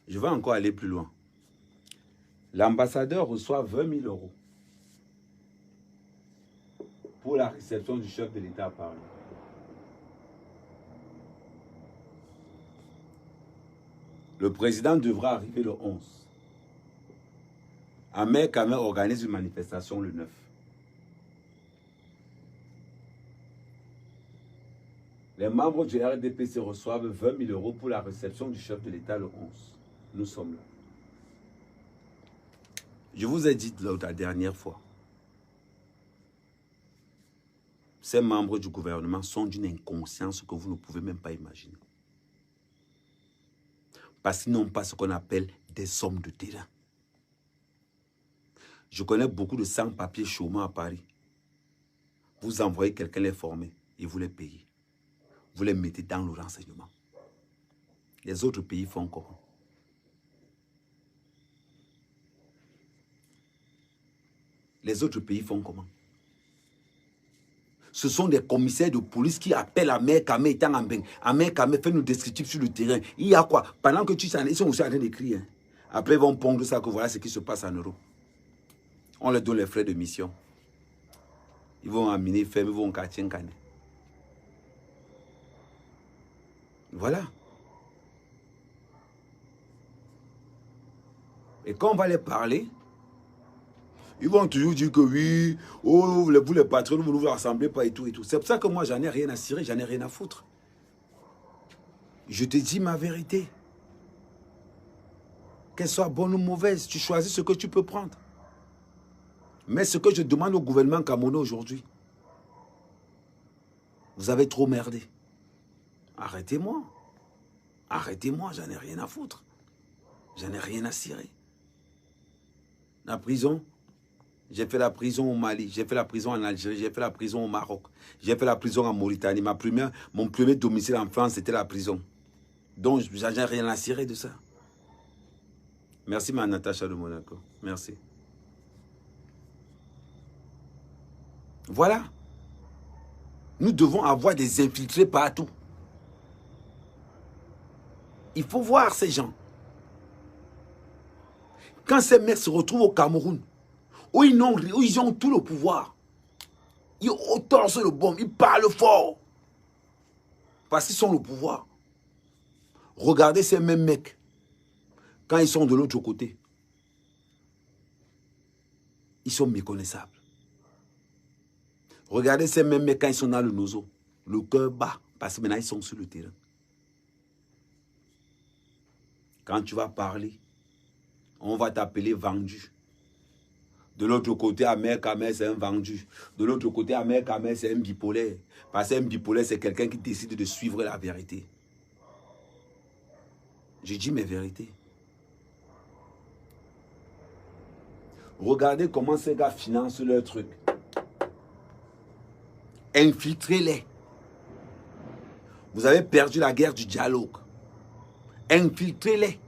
Speaker 1: Je vais encore aller plus loin. L'ambassadeur reçoit 20 000 € pour la réception du chef de l'État à Paris. Le président devra arriver le 11. Ahmed Kamel organise une manifestation le 9. Les membres du RDPC reçoivent 20 000 € pour la réception du chef de l'État le 11. Nous sommes là. Je vous ai dit la dernière fois, ces membres du gouvernement sont d'une inconscience que vous ne pouvez même pas imaginer. Parce qu'ils n'ont pas ce qu'on appelle des hommes de terrain. Je connais beaucoup de sans-papiers chômeurs à Paris. Vous envoyez quelqu'un les former et vous les payez. Vous les mettez dans le renseignement. Les autres pays font comment? Les autres pays font comment? Ce sont des commissaires de police qui appellent Ahmed Kamel étant en bain. Ahmed Kamel fait nos descriptifs sur le terrain. Il y a quoi? Pendant que ils sont aussi en train d'écrire. Hein. Après, ils vont pondre ça que voilà ce qui se passe en Europe. On leur donne les frais de mission. Ils vont amener ferme, ils vont quartier en canet. Voilà. Et quand on va les parler, ils vont toujours dire que oui, oh, vous les patrons, vous ne vous rassemblez pas et tout et tout. C'est pour ça que moi, j'en ai rien à cirer, j'en ai rien à foutre. Je te dis ma vérité. Qu'elle soit bonne ou mauvaise, tu choisis ce que tu peux prendre. Mais ce que je demande au gouvernement camerounais aujourd'hui, vous avez trop merdé. Arrêtez-moi. Arrêtez-moi, j'en ai rien à foutre. J'en ai rien à cirer. La prison, j'ai fait la prison au Mali, j'ai fait la prison en Algérie, j'ai fait la prison au Maroc, j'ai fait la prison en Mauritanie. Mon premier domicile en France, c'était la prison. Donc, j'en ai rien à cirer de ça. Merci, ma Natacha de Monaco. Merci. Voilà. Nous devons avoir des infiltrés partout. Il faut voir ces gens. Quand ces mecs se retrouvent au Cameroun, où ils ont tout le pouvoir, ils torsent le bombe, ils parlent fort. Parce qu'ils sont le pouvoir. Regardez ces mêmes mecs, quand ils sont de l'autre côté, ils sont méconnaissables. Regardez ces mêmes mecs quand ils sont dans le nozo, le cœur bat, parce que maintenant ils sont sur le terrain. Quand tu vas parler, on va t'appeler vendu. De l'autre côté, Ahmed Kamel, c'est un vendu. De l'autre côté, Ahmed Kamel, c'est un bipolaire. Parce qu'un bipolaire, c'est quelqu'un qui décide de suivre la vérité. Je dis mes vérités. Regardez comment ces gars financent leur truc. Infiltrez-les. Vous avez perdu la guerre du dialogue. Infiltrez-les.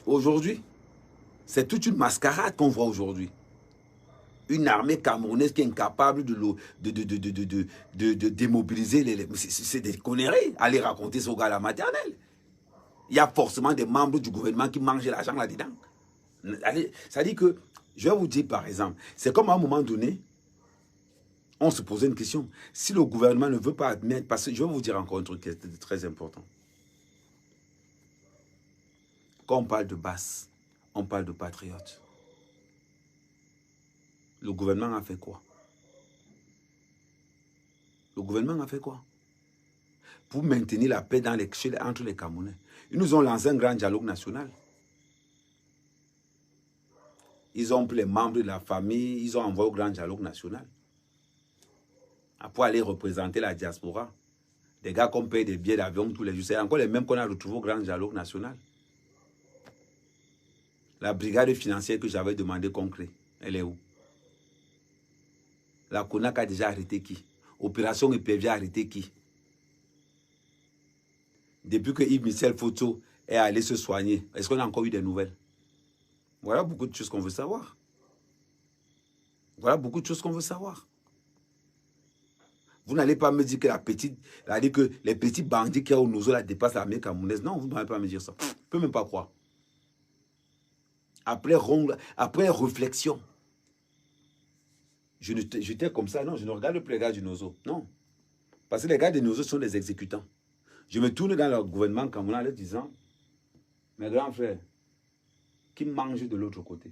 Speaker 1: Aujourd'hui, c'est toute une mascarade qu'on voit aujourd'hui. Une armée camerounaise qui est incapable de démobiliser les... C'est des conneries. Allez raconter ça aux gars à la maternelle. Il y a forcément des membres du gouvernement qui mangent l'argent là-dedans. Ça dit que, je vais vous dire par exemple, c'est comme à un moment donné, on se posait une question. Si le gouvernement ne veut pas admettre, parce que je vais vous dire encore un truc qui est très important. Quand on parle de basse, on parle de patriotes. Le gouvernement a fait quoi? Le gouvernement a fait quoi? Pour maintenir la paix entre les Camerounais. Ils nous ont lancé un grand dialogue national. Ils ont pris les membres de la famille, ils ont envoyé au grand dialogue national. Pour aller représenter la diaspora. Des gars qu'on paye des billets d'avion tous les jours. C'est encore les mêmes qu'on a retrouvés au grand dialogue national. La brigade financière que j'avais demandé qu'on crée, elle est où? La CONAC a déjà arrêté qui? Opération Épervier a arrêté qui? Depuis que Yves Michel Photo est allé se soigner, est-ce qu'on a encore eu des nouvelles? Voilà beaucoup de choses qu'on veut savoir. Voilà beaucoup de choses qu'on veut savoir. Vous n'allez pas me dire que les petits bandits qui sont au Nozo la dépassent l'armée camerounaise. Non, vous n'allez pas me dire ça. Je ne peux même pas croire. Après réflexion, j'étais comme ça. Non, je ne regarde plus les gars du Nozo. Non. Parce que les gars du Nozo sont des exécutants. Je me tourne dans leur gouvernement camerounais en leur disant, mes grands frères, qui mangent de l'autre côté,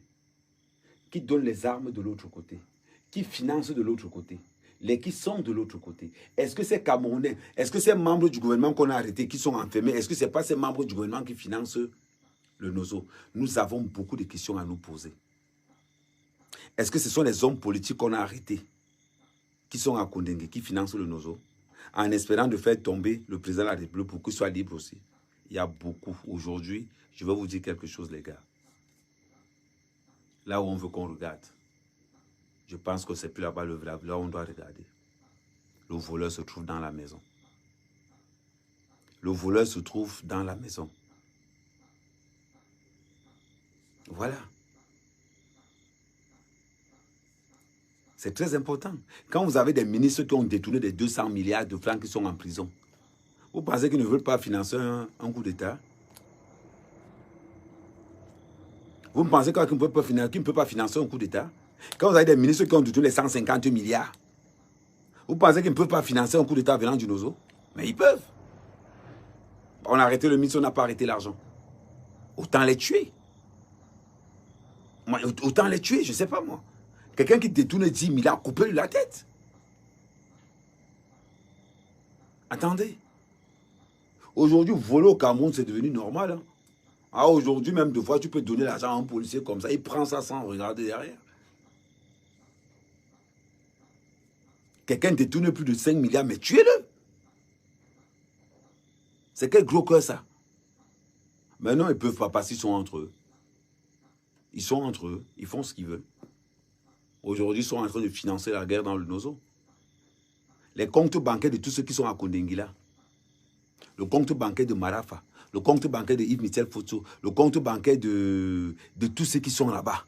Speaker 1: qui donnent les armes de l'autre côté, qui financent de l'autre côté, les qui sont de l'autre côté. Est-ce que ces Camerounais, est-ce que ces membres du gouvernement qu'on a arrêtés, qui sont enfermés, est-ce que ce n'est pas ces membres du gouvernement qui financent le Nozo? Nous avons beaucoup de questions à nous poser. Est-ce que ce sont les hommes politiques qu'on a arrêtés, qui sont à Kondengé, qui financent le Nozo, en espérant de faire tomber le président de la République pour qu'il soit libre aussi? Il y a beaucoup. Aujourd'hui, je vais vous dire quelque chose, les gars. Là où on veut qu'on regarde, je pense que c'est plus là-bas là où on doit regarder. Le voleur se trouve dans la maison. Le voleur se trouve dans la maison. Voilà. C'est très important. Quand vous avez des ministres qui ont détourné des 200 milliards de francs qui sont en prison, vous pensez qu'ils ne veulent pas financer un coup d'État? Vous pensez qu'ils ne peuvent pas financer un coup d'État? Quand vous avez des ministres qui ont détourné les 150 milliards, vous pensez qu'ils ne peuvent pas financer un coup d'État venant du Nozo? Mais ils peuvent. On a arrêté le ministre, on n'a pas arrêté l'argent. Autant les tuer. Autant les tuer, je ne sais pas moi. Quelqu'un qui détourne 10 milliards, coupez-lui la tête. Attendez. Aujourd'hui, voler au Cameroun, c'est devenu normal. Hein? Ah, aujourd'hui, même deux fois, tu peux donner l'argent à un policier comme ça. Il prend ça sans regarder derrière. Quelqu'un détourne plus de 5 milliards, mais tuez-le. C'est quel gros cœur ça? Maintenant, ils ne peuvent pas parce qu'ils sont entre eux. Ils sont entre eux, ils font ce qu'ils veulent. Aujourd'hui, ils sont en train de financer la guerre dans le Nozo. Les comptes bancaires de tous ceux qui sont à Kondengila, le compte bancaire de Marafa, le compte bancaire de Yves Michel Photo, le compte bancaire de tous ceux qui sont là-bas.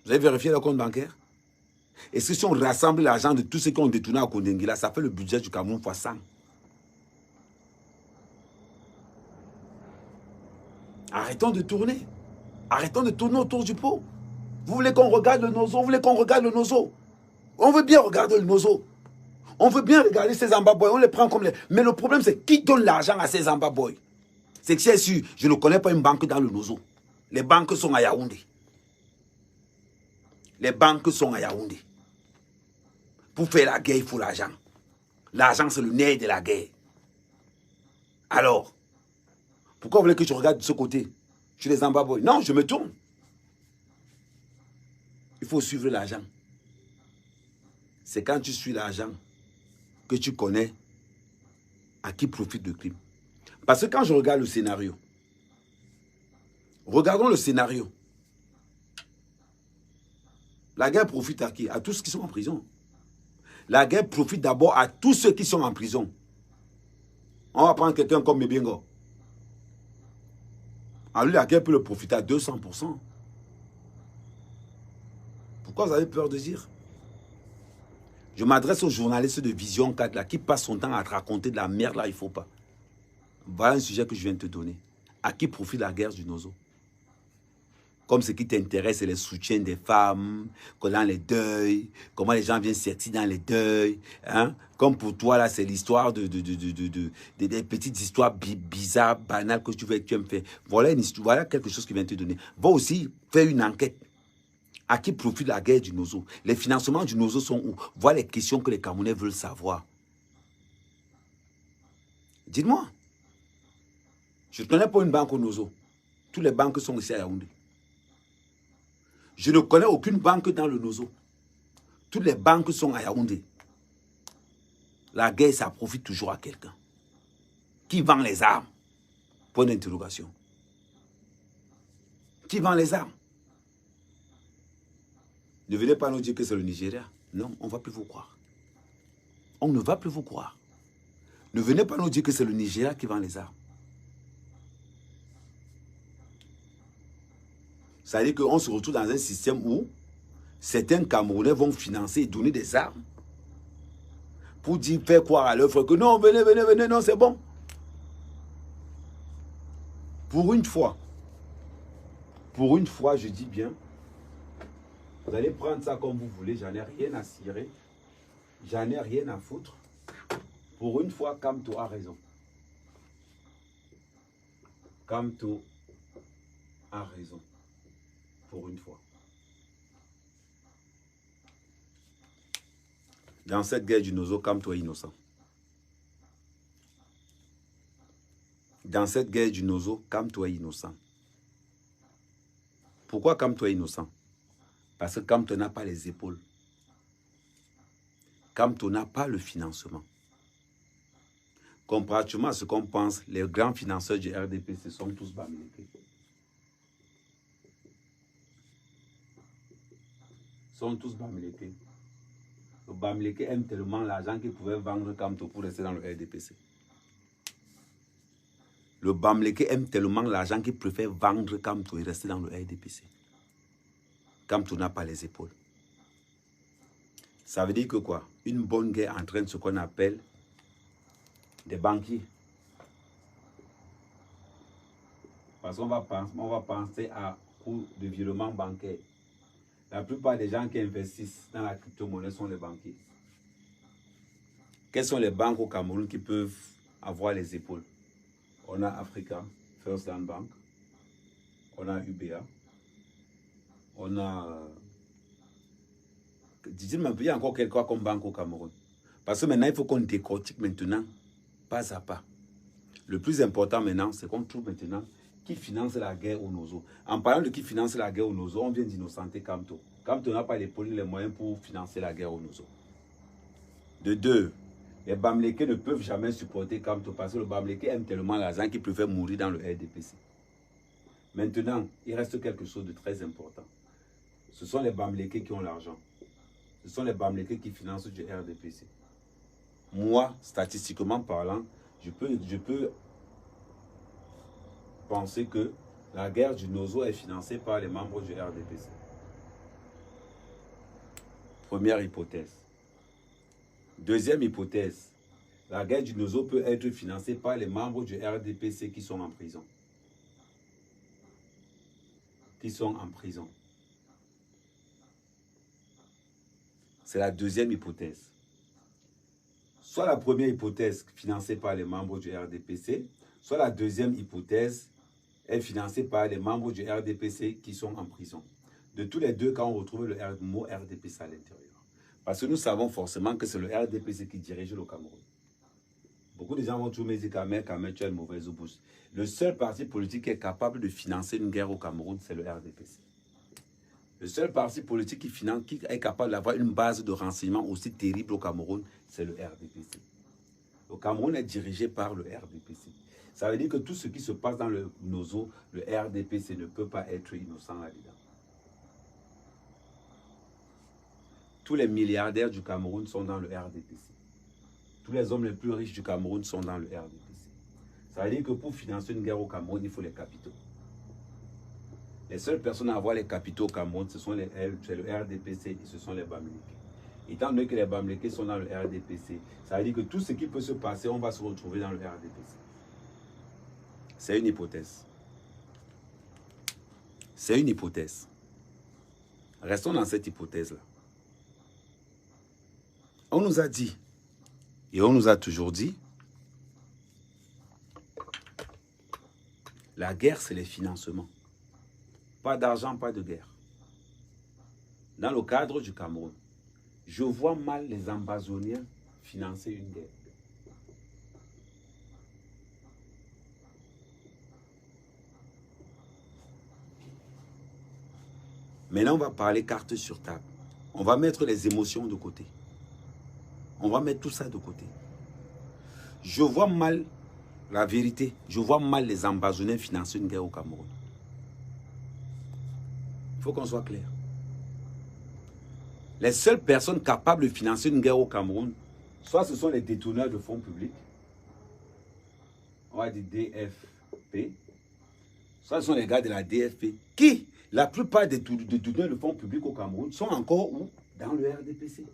Speaker 1: Vous avez vérifié le compte bancaire? Est-ce que si on rassemble l'argent de tous ceux qui ont détourné à Kondengila, ça fait le budget du Cameroun fois 100? Arrêtons de tourner. Arrêtons de tourner autour du pot. Vous voulez qu'on regarde le Nozo? Vous voulez qu'on regarde le Nozo? On veut bien regarder le Nozo. On veut bien regarder ces Zambaboy. On les prend comme les... Mais le problème, c'est qui donne l'argent à ces Zambaboy? C'est que c'est sûr, je ne connais pas une banque dans le Nozo. Les banques sont à Yaoundé. Les banques sont à Yaoundé. Pour faire la guerre, il faut l'argent. L'argent, c'est le nerf de la guerre. Alors, pourquoi vous voulez que je regarde de ce côté? Je suis les Zambaboy. Non, je me tourne. Il faut suivre l'argent. C'est quand tu suis l'argent que tu connais à qui profite le crime. Parce que quand je regarde le scénario, regardons le scénario. La guerre profite à qui? À tous ceux qui sont en prison. La guerre profite d'abord à tous ceux qui sont en prison. On va prendre quelqu'un comme Mebingo. À lui, la guerre peut le profiter à 200%. Pourquoi vous avez peur de dire? Je m'adresse aux journalistes de Vision 4 là, qui passent son temps à te raconter de la merde là, il ne faut pas. Voilà un sujet que je viens de te donner. À qui profite la guerre du Nozo? Comme ce qui t'intéresse, c'est le soutien des femmes, dans les deuils, comment les gens viennent sortir dans les deuils. Hein? Comme pour toi, là, c'est l'histoire des petites histoires bizarres, banales que tu aimes faire. Voilà, voilà quelque chose qui vient te donner. Va aussi faire une enquête. À qui profite la guerre du Nozo? Les financements du Nozo sont où? Voilà les questions que les Camerounais veulent savoir. Dites-moi. Je ne connais pas une banque au Nozo. Toutes les banques sont ici à Yaoundé. Je ne connais aucune banque dans le Nozo. Toutes les banques sont à Yaoundé. La guerre, ça profite toujours à quelqu'un. Qui vend les armes? Point d'interrogation. qui vend les armes. Ne venez pas nous dire que c'est le Nigeria. Non, on ne va plus vous croire. On ne va plus vous croire. Ne venez pas nous dire que c'est le Nigeria qui vend les armes. Ça veut dire qu'on se retrouve dans un système où certains Camerounais vont financer et donner des armes pour dire, faire croire à l'œuvre que non, venez, venez, venez, non, c'est bon. Pour une fois, je dis bien, vous allez prendre ça comme vous voulez, j'en ai rien à cirer, j'en ai rien à foutre. Pour une fois, Kamto a raison. Kamto a raison. Pour une fois. Dans cette guerre du Nozo, Kamto est innocent. Dans cette guerre du Nozo, Kamto est innocent. Pourquoi Kamto est innocent? Parce que Kamto n'a pas les épaules. Kamto n'a pas le financement. Comparativement à ce qu'on pense, les grands financeurs du RDPC sont tous Bamileke. Sont tous Bamileke. Le Bamileke aime tellement l'argent qu'il pouvait vendre Kamto pour rester dans le RDPC. Le Bamileke aime tellement l'argent qu'il préfère vendre Kamto et rester dans le RDPC. Kamto n'a pas les épaules. Ça veut dire que quoi? Une bonne guerre entraîne ce qu'on appelle des banquiers. Parce qu'on va penser à coût de virement bancaire. La plupart des gens qui investissent dans la crypto-monnaie sont les banquiers. Quelles sont les banques au Cameroun qui peuvent avoir les épaules? On a Africa, First Land Bank, on a UBA, on a... Dites-moi, il y a encore quelque comme banque au Cameroun. Parce que maintenant, il faut qu'on décortique maintenant, pas à pas. Le plus important maintenant, c'est qu'on trouve maintenant qui finance la guerre au Nozo. En parlant de qui finance la guerre au Nozo, on vient d'innocenter Kamto. Kamto n'a pas les moyens pour financer la guerre au Nozo. De deux, les Bamileke ne peuvent jamais supporter Kamto parce que le Bamileke aime tellement l'argent qu'il préfère mourir dans le RDPC. Maintenant, il reste quelque chose de très important. Ce sont les Bamileke qui ont l'argent. Ce sont les Bamileke qui financent du RDPC. Moi, statistiquement parlant, je peux penser que la guerre du Nozo est financée par les membres du RDPC. Première hypothèse. Deuxième hypothèse, la guerre du Nozo peut être financée par les membres du RDPC qui sont en prison. C'est la deuxième hypothèse. Soit la première hypothèse financée par les membres du RDPC, soit la deuxième hypothèse est financée par les membres du RDPC qui sont en prison. De tous les deux, quand on retrouve le mot RDPC à l'intérieur. Parce que nous savons forcément que c'est le RDPC qui dirige le Cameroun. Beaucoup de gens vont toujours me dire qu'Ahmed, tu as une mauvaise bouche. Le seul parti politique qui est capable de financer une guerre au Cameroun, c'est le RDPC. Le seul parti politique qui est capable d'avoir une base de renseignement aussi terrible au Cameroun, c'est le RDPC. Le Cameroun est dirigé par le RDPC. Ça veut dire que tout ce qui se passe dans le Nozo, le RDPC ne peut pas être innocent là-dedans. Tous les milliardaires du Cameroun sont dans le RDPC. Tous les hommes les plus riches du Cameroun sont dans le RDPC. Ça veut dire que pour financer une guerre au Cameroun, il faut les capitaux. Les seules personnes à avoir les capitaux au Cameroun, c'est le RDPC et ce sont les Bamileke. Étant donné que les Bamileke sont dans le RDPC, ça veut dire que tout ce qui peut se passer, on va se retrouver dans le RDPC. C'est une hypothèse. C'est une hypothèse. Restons dans cette hypothèse-là. On nous a dit, et on nous a toujours dit, la guerre, c'est les financements. Pas d'argent, pas de guerre. Dans le cadre du Cameroun, je vois mal les Ambazoniens financer une guerre. Maintenant, on va parler carte sur table. On va mettre les émotions de côté. On va mettre tout ça de côté. Je vois mal, la vérité, je vois mal les Ambazoniens financer une guerre au Cameroun. faut qu'on soit clair. Les seules personnes capables de financer une guerre au Cameroun, soit ce sont les détourneurs de fonds publics, on va dire DFP, soit ce sont les gars de la DFP, qui, la plupart des détourneurs de fonds publics au Cameroun, sont encore où? Dans le RDPC.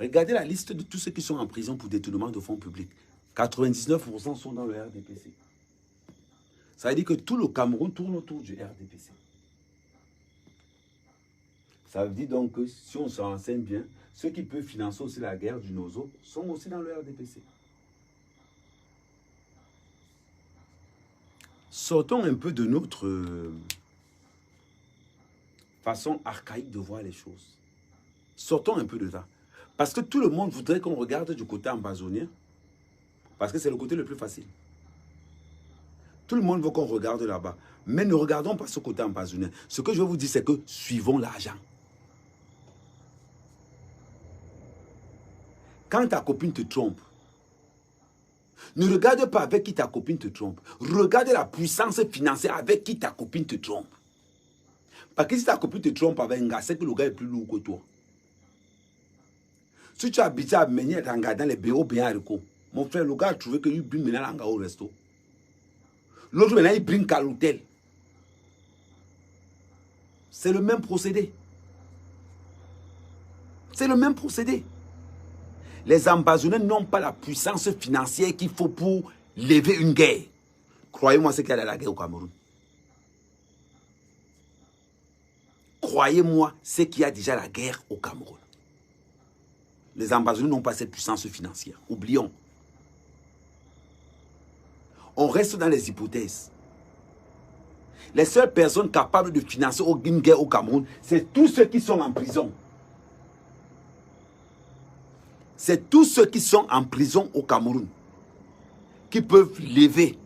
Speaker 1: Regardez la liste de tous ceux qui sont en prison pour détournement de fonds publics. 99% sont dans le RDPC. Ça veut dire que tout le Cameroun tourne autour du RDPC. Ça veut dire donc que si on se renseigne bien, ceux qui peuvent financer aussi la guerre du Nozo sont aussi dans le RDPC. Sortons un peu de notre façon archaïque de voir les choses. Sortons un peu de ça. Parce que tout le monde voudrait qu'on regarde du côté ambazonien. Parce que c'est le côté le plus facile. Tout le monde veut qu'on regarde là-bas. Mais ne regardons pas ce côté ambazonien. Ce que je veux vous dire, c'est que suivons l'argent. Quand ta copine te trompe, ne regarde pas avec qui ta copine te trompe. Regarde la puissance financière avec qui ta copine te trompe. Parce que si ta copine te trompe avec un gars, c'est que le gars est plus lourd que toi. Si tu habites à mener dans les bureaux bien haricots, mon frère, le gars a trouvé qu'il bring maintenant au resto. L'autre maintenant, il bring à l'hôtel. C'est le même procédé. C'est le même procédé. Les ambazonnais n'ont pas la puissance financière qu'il faut pour lever une guerre. Croyez-moi, c'est qu'il y a la guerre au Cameroun. Croyez-moi, c'est qu'il y a déjà la guerre au Cameroun. Les ambazonnais n'ont pas cette puissance financière. Oublions. On reste dans les hypothèses. Les seules personnes capables de financer une guerre au Cameroun, c'est tous ceux qui sont en prison. C'est tous ceux qui sont en prison au Cameroun qui peuvent lever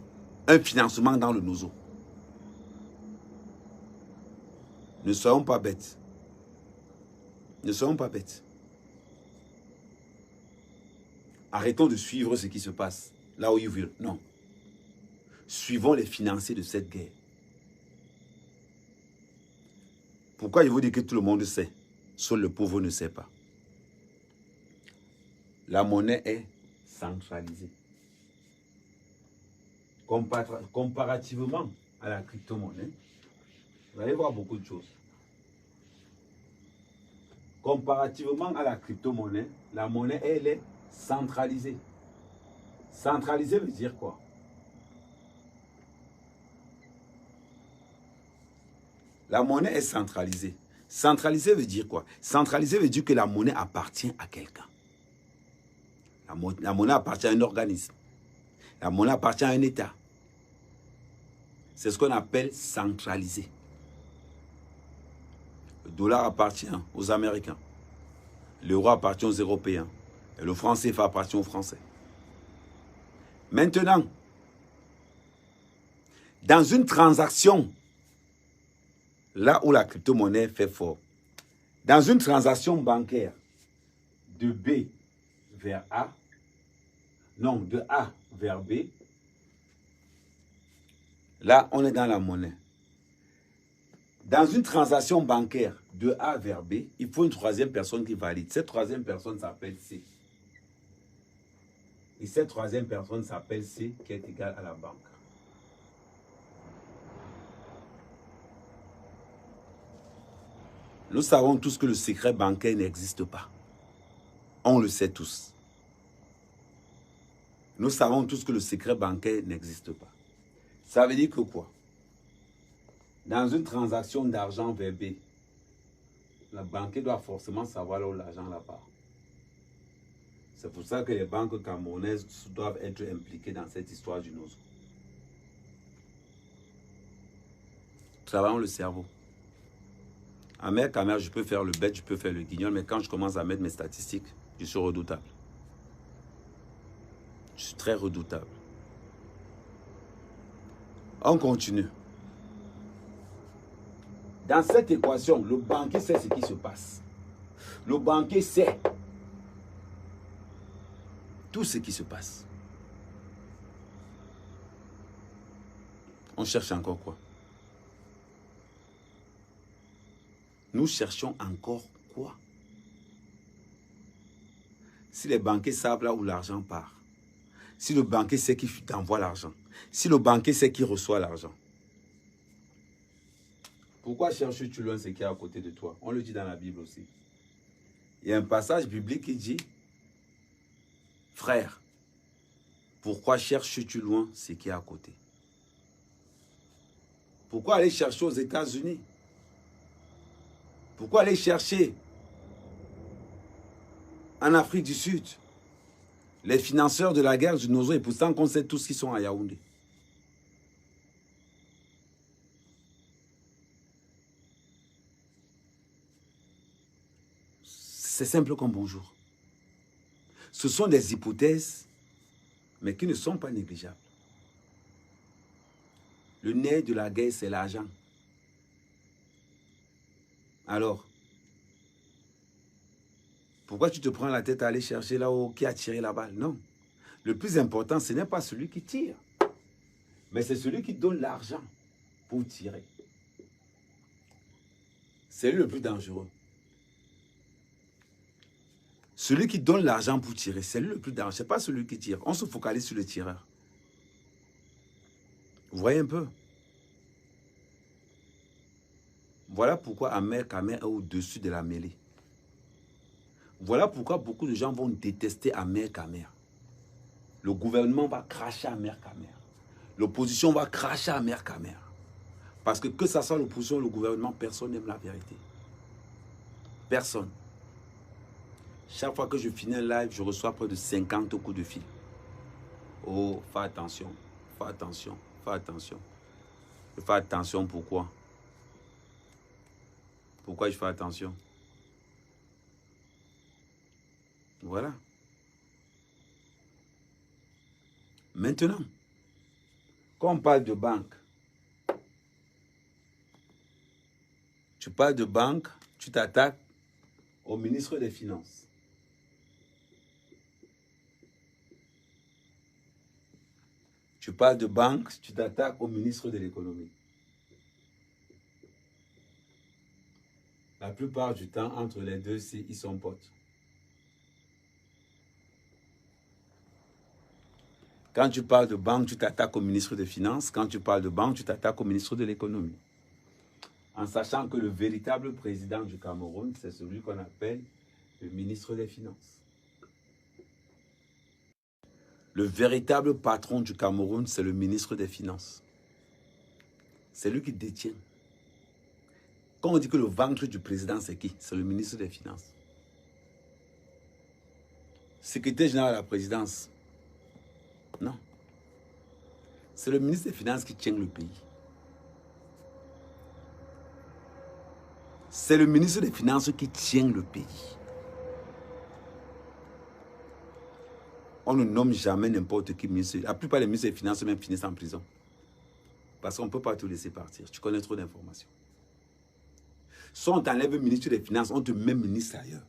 Speaker 1: un financement dans le Nozo. Ne soyons pas bêtes. Ne soyons pas bêtes. Arrêtons de suivre ce qui se passe là où ils veulent. Non. Suivons les financiers de cette guerre. Pourquoi je vous dis que tout le monde sait, seul le pauvre ne sait pas. La monnaie est centralisée. Comparativement à la crypto-monnaie, vous allez voir beaucoup de choses. Comparativement à la crypto-monnaie, la monnaie, elle est centralisée. Centralisée veut dire quoi? La monnaie est centralisée. Centralisée veut dire quoi? Centralisée veut dire que la monnaie appartient à quelqu'un. La monnaie appartient à un organisme. La monnaie appartient à un État. C'est ce qu'on appelle centralisé. Le dollar appartient aux Américains. L'euro appartient aux Européens. Et le franc CFA appartient aux Français. Maintenant, dans une transaction, là où la crypto-monnaie fait fort, dans une transaction bancaire de B vers A, non, de A vers B, là, on est dans la monnaie. Dans une transaction bancaire de A vers B, il faut une troisième personne qui valide. Cette troisième personne s'appelle C. Et cette troisième personne s'appelle C, qui est égale à la banque. Nous savons tous que le secret bancaire n'existe pas. On le sait tous. Nous savons tous que le secret bancaire n'existe pas. Ça veut dire que quoi? Dans une transaction d'argent vers B, la banquier doit forcément savoir là où l'argent là-bas. C'est pour ça que les banques camerounaises doivent être impliquées dans cette histoire du Nozo. Travaillons le cerveau. À mer caméra, je peux faire le bête, je peux faire le guignol, mais quand je commence à mettre mes statistiques, je suis redoutable. Je suis très redoutable. On continue. Dans cette équation, le banquier sait ce qui se passe. Le banquier sait tout ce qui se passe. On cherche encore quoi? Nous cherchons encore quoi? Si les banquiers savent là où l'argent part, si le banquier sait qui t'envoie l'argent, si le banquier sait qui reçoit l'argent, pourquoi cherches-tu loin ce qui est à côté de toi? On le dit dans la Bible aussi. Il y a un passage biblique qui dit, frère, pourquoi cherches-tu loin ce qui est à côté? Pourquoi aller chercher aux États-Unis? Pourquoi aller chercher en Afrique du Sud les financeurs de la guerre du Nozo et pourtant qu'on sait tous qui sont à Yaoundé? C'est simple comme bonjour. Ce sont des hypothèses, mais qui ne sont pas négligeables. Le nerf de la guerre, c'est l'argent. Alors, pourquoi tu te prends la tête à aller chercher là-haut qui a tiré la balle? Non. Le plus important, ce n'est pas celui qui tire, mais c'est celui qui donne l'argent pour tirer. C'est lui le plus dangereux. Celui qui donne l'argent pour tirer, c'est lui le plus dangereux. Ce n'est pas celui qui tire. On se focalise sur le tireur. Vous voyez un peu? Voilà pourquoi Amer Kamer est au-dessus de la mêlée. Voilà pourquoi beaucoup de gens vont détester Amer Kamer. Le gouvernement va cracher Amer Kamer. L'opposition va cracher Amer Kamer. Parce que ça soit l'opposition ou le gouvernement, personne n'aime la vérité. Personne. Chaque fois que je finis un live, je reçois près de 50 coups de fil. Oh, fais attention, fais attention, fais attention. Je fais attention, pourquoi? Pourquoi je fais attention? Voilà. Maintenant, quand on parle de banque, tu parles de banque, tu t'attaques au ministre des Finances. Tu parles de banque, tu t'attaques au ministre de l'économie. La plupart du temps, entre les deux, ils sont potes. Quand tu parles de banque, tu t'attaques au ministre des Finances. Quand tu parles de banque, tu t'attaques au ministre de l'économie. En sachant que le véritable président du Cameroun, c'est celui qu'on appelle le ministre des Finances. Le véritable patron du Cameroun, c'est le ministre des Finances. C'est lui qui détient. Quand on dit que le ventre du président, c'est qui? C'est le ministre des Finances. Secrétaire général à la présidence. Non. C'est le ministre des Finances qui tient le pays. C'est le ministre des Finances qui tient le pays. On ne nomme jamais n'importe qui ministre. La plupart des ministres des Finances même finissent en prison. Parce qu'on ne peut pas tout laisser partir. Tu connais trop d'informations. Soit on t'enlève le ministre des Finances, on te met ministre ailleurs.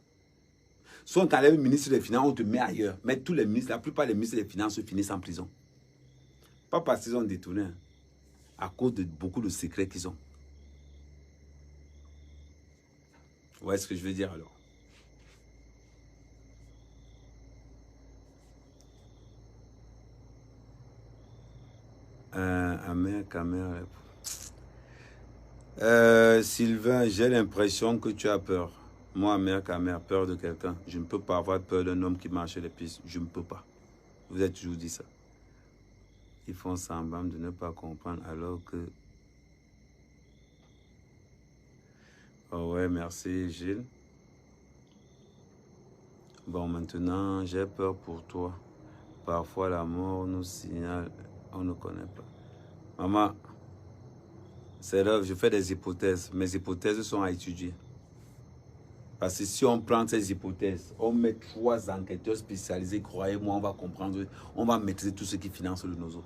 Speaker 1: Soit on t'enlève le ministre des Finances, on te met ailleurs. Mais tous les ministres, la plupart des ministres des Finances finissent en prison. Pas parce qu'ils ont détourné, à cause de beaucoup de secrets qu'ils ont. Vous voyez ce que je veux dire alors? Amer Kamer. Sylvain, j'ai l'impression que tu as peur. Moi, Amer Kamer, peur de quelqu'un. Je ne peux pas avoir peur d'un homme qui marche les pistes. Je ne peux pas. Vous avez toujours dit ça. Ils font semblant de ne pas comprendre alors que... Oh ouais, merci Gilles. Bon, maintenant, j'ai peur pour toi. Parfois, la mort nous signale, on ne connaît pas. Maman, c'est là, je fais des hypothèses. Mes hypothèses sont à étudier. Parce que si on prend ces hypothèses, on met 3 enquêteurs spécialisés, croyez-moi, on va comprendre, on va maîtriser tout ce qui finance le Nozo.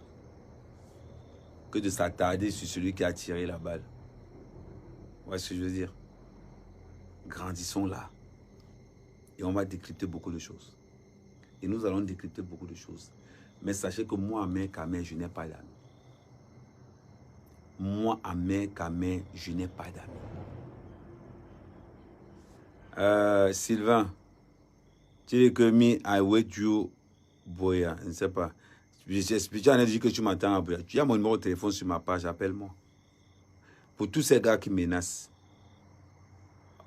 Speaker 1: Que de s'attarder sur celui qui a tiré la balle. Vous voyez ce que je veux dire? Grandissons là. Et on va décrypter beaucoup de choses. Et nous allons décrypter beaucoup de choses. Mais sachez que moi, Amer Kamer, je n'ai pas d'amis. Moi, Amer Kamer, je n'ai pas d'amis. Sylvain, tu dis que me, I wait you, Boya. Je ne sais pas. J'ai expliqué, on a dit que tu m'attends à Boya. Tu as mon numéro de téléphone sur ma page, appelle-moi. Pour tous ces gars qui menacent.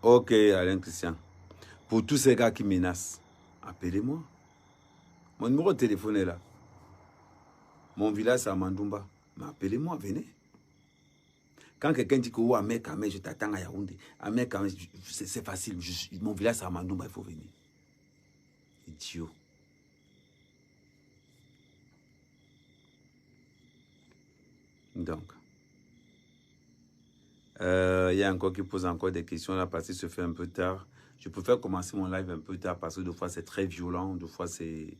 Speaker 1: Ok, Alain Christian. Pour tous ces gars qui menacent, appelez-moi. Mon numéro de téléphone est là. Mon village, c'est à Mandoumba. Mais appelez-moi, venez. Quand quelqu'un dit que oh, Amek, je t'attends à Yaoundé. Amek, c'est facile. Mon village, c'est à Mandoumba, il faut venir. Idiot. Donc, il y a encore qui pose encore des questions. La partie se fait un peu tard. Je préfère commencer mon live un peu tard parce que des fois, c'est très violent. Des fois, c'est...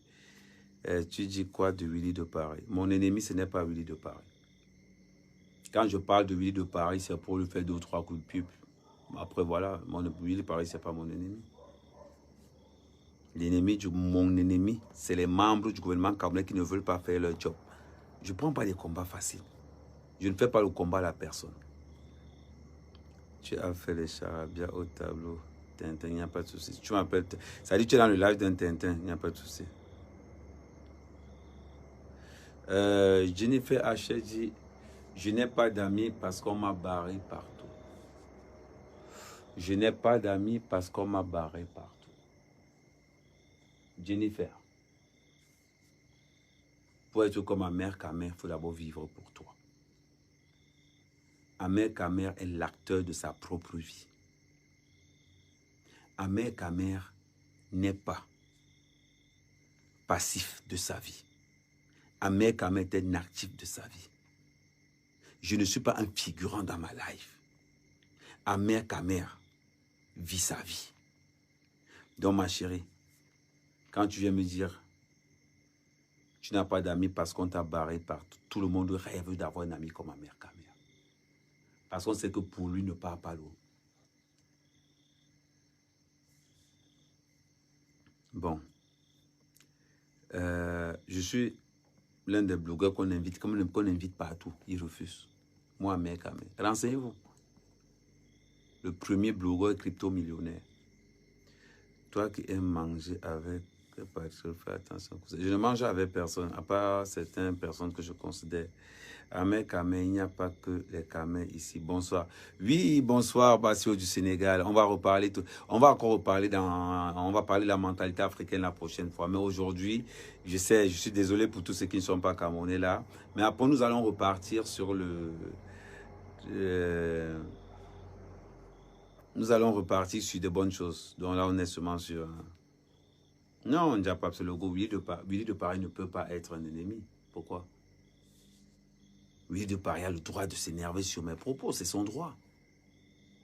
Speaker 1: tu dis quoi de Willy de Paris? Mon ennemi, ce n'est pas Willy de Paris. Quand je parle de Willy de Paris, c'est pour lui faire 2 ou 3 coups de pub. Après, voilà, Willy de Paris, ce n'est pas mon ennemi. Mon ennemi, c'est les membres du gouvernement camerounais qui ne veulent pas faire leur job. Je ne prends pas des combats faciles. Je ne fais pas le combat à la personne. Tu as fait les charabia au tableau. Tintin, il n'y a pas de souci. Tu m'appelles. Ça dit que tu es dans le live d'un Tintin, il n'y a pas de souci. Jennifer H dit, je n'ai pas d'amis parce qu'on m'a barré partout. Je n'ai pas d'amis parce qu'on m'a barré partout. Jennifer, pour être comme Amer Kamer, il faut d'abord vivre pour toi. Amer Kamer est l'acteur de sa propre vie. Amer Kamer n'est pas passif de sa vie. Amer Kamer est un actif de sa vie. Je ne suis pas un figurant dans ma life. Amer Kamer vit sa vie. Donc ma chérie, quand tu viens me dire tu n'as pas d'amis parce qu'on t'a barré partout, tout le monde rêve d'avoir un ami comme Amer Kamer. Parce qu'on sait que pour lui ne part pas l'eau. Bon. Je suis l'un des blogueurs qu'on invite, comme qu'on invite partout. Il refuse. Moi, Amer Kamer. Renseignez-vous. Le premier blogueur crypto-millionnaire. Toi qui aimes manger avec... Fais attention. Je ne mange avec personne, à part certaines personnes que je considère. Amer Kamer, il n'y a pas que les Kamer ici. Bonsoir. Oui, bonsoir, Bassio du Sénégal. On va reparler tout. On va encore reparler on va parler de la mentalité africaine la prochaine fois. Mais aujourd'hui, je suis désolé pour tous ceux qui ne sont pas camerounais là. Mais après, nous allons repartir sur nous allons repartir sur de bonnes choses. Donc là, on est seulement sur... Non, Ndiapap, c'est le go. Willy de Paris ne peut pas être un ennemi. Pourquoi? Willy de Paris a le droit de s'énerver sur mes propos. C'est son droit.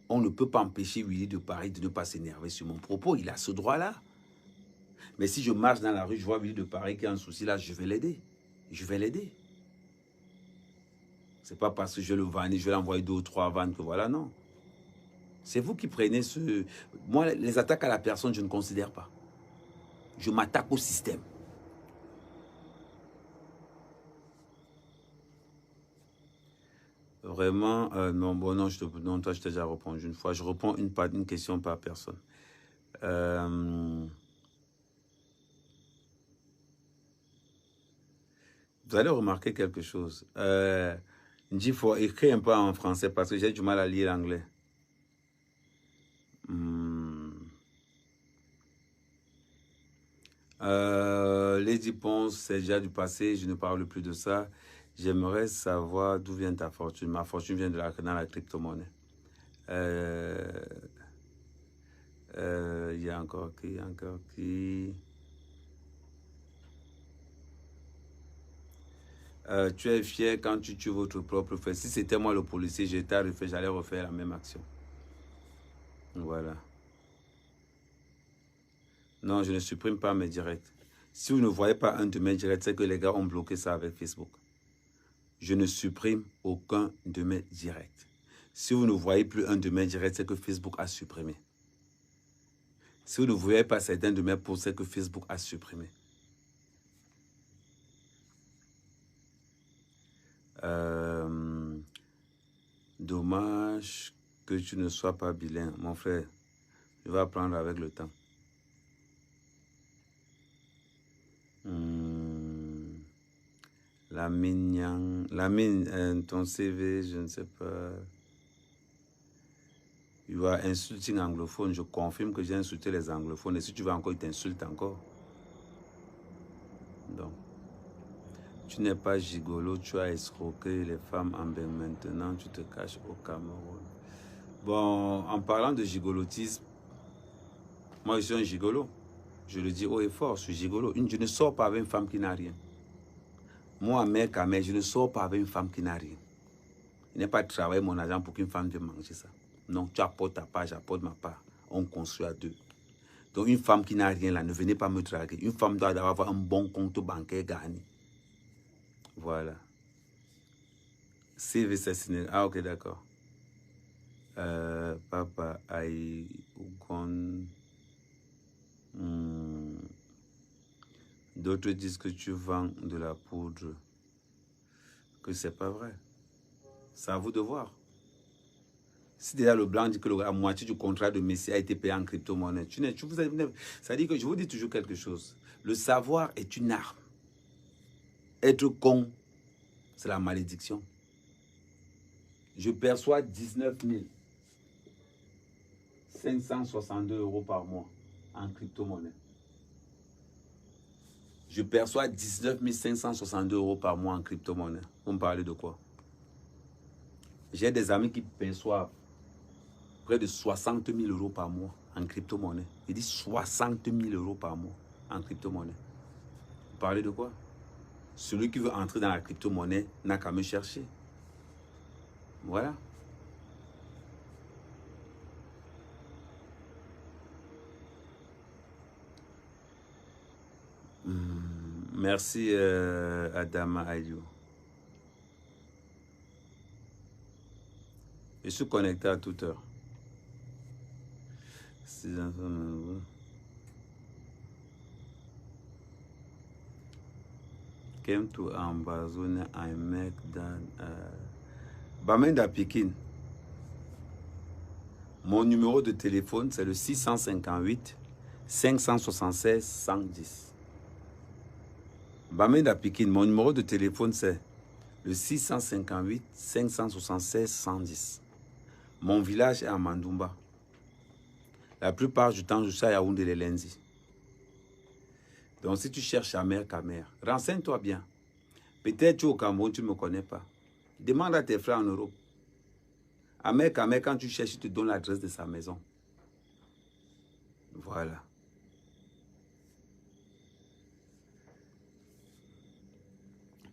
Speaker 1: On ne peut pas empêcher Willy de Paris de ne pas s'énerver sur mon propos. Il a ce droit-là. Mais si je marche dans la rue, je vois Willy de Paris qui a un souci là, je vais l'aider. Je vais l'aider. C'est pas parce que je le vanne, je vais l'envoyer 2 ou 3 vannes que voilà, non. C'est vous qui prenez ce... Moi, les attaques à la personne, je ne considère pas. Je m'attaque au système. Vraiment, non, bon, non, non, toi, je t'ai déjà répondu une fois. Je réponds une question par personne. Vous allez remarquer quelque chose. Il faut écrire un peu en français parce que j'ai du mal à lire l'anglais. Lady Ponce, c'est déjà du passé, je ne parle plus de ça. J'aimerais savoir d'où vient ta fortune. Ma fortune vient dans la crypto-monnaie. Il y a encore qui. Tu es fier quand tu tues votre propre frère. Si c'était moi le policier, j'allais refaire la même action. Voilà. Non, je ne supprime pas mes directs. Si vous ne voyez pas un de mes directs, c'est que les gars ont bloqué ça avec Facebook. Je ne supprime aucun de mes directs. Si vous ne voyez plus un de mes directs, c'est que Facebook a supprimé. Si vous ne voyez pas certains de mes posts, c'est que Facebook a supprimé. Dommage que tu ne sois pas bilingue, mon frère. Je vais apprendre avec le temps. La mine, ton CV, je ne sais pas. You are insulting anglophone. Je confirme que j'ai insulté les anglophones. Et si tu veux encore, ils t'insultent encore. Donc, tu n'es pas gigolo, tu as escroqué les femmes en bain. Maintenant, tu te caches au Cameroun. Bon, en parlant de gigolotisme, moi, je suis un gigolo. Je le dis haut et fort, je suis gigolo. Je ne sors pas avec une femme qui n'a rien. Moi, mec, je ne sors pas avec une femme qui n'a rien. Je n'ai pas travaillé mon argent pour qu'une femme vienne manger ça. Non, tu apportes ta part, j'apporte ma part. On construit à deux. Donc, une femme qui n'a rien là, ne venez pas me draguer. Une femme doit avoir un bon compte bancaire gagné. Voilà. CV, c'est signé. Ah, ok, d'accord. Papa, aïe, Ougon. D'autres disent que tu vends de la poudre. Que c'est pas vrai. C'est à vous de voir. Si déjà le blanc dit que la moitié du contrat de Messi a été payé en crypto-monnaie, ça dit que je vous dis toujours quelque chose. Le savoir est une arme. Être con, c'est la malédiction. Je perçois 19 562 € par mois en crypto-monnaie. Je perçois 19 562 € par mois en crypto-monnaie. Vous me parlez de quoi? J'ai des amis qui perçoivent près de 60 000 € par mois en crypto-monnaie. Il dit 60 000 € par mois en crypto-monnaie. Vous parlez de quoi? Celui qui veut entrer dans la crypto-monnaie n'a qu'à me chercher. Voilà. Merci Adama Ayou. Je suis connecté à toute heure. Came to Ambazonia, I make that. Bamenda Pikin. Mon numéro de téléphone, c'est le 658 576 110. Bamenda Pikin, mon numéro de téléphone, c'est le 658 576 110. Mon village est à Mandoumba. La plupart du temps, je suis à Yaoundé les lundis. Donc, si tu cherches Amer Kamer, renseigne-toi bien. Peut-être tu es au Cameroun, tu ne me connais pas. Demande à tes frères en Europe. Amer Kamer, quand tu cherches, il te donne l'adresse de sa maison. Voilà.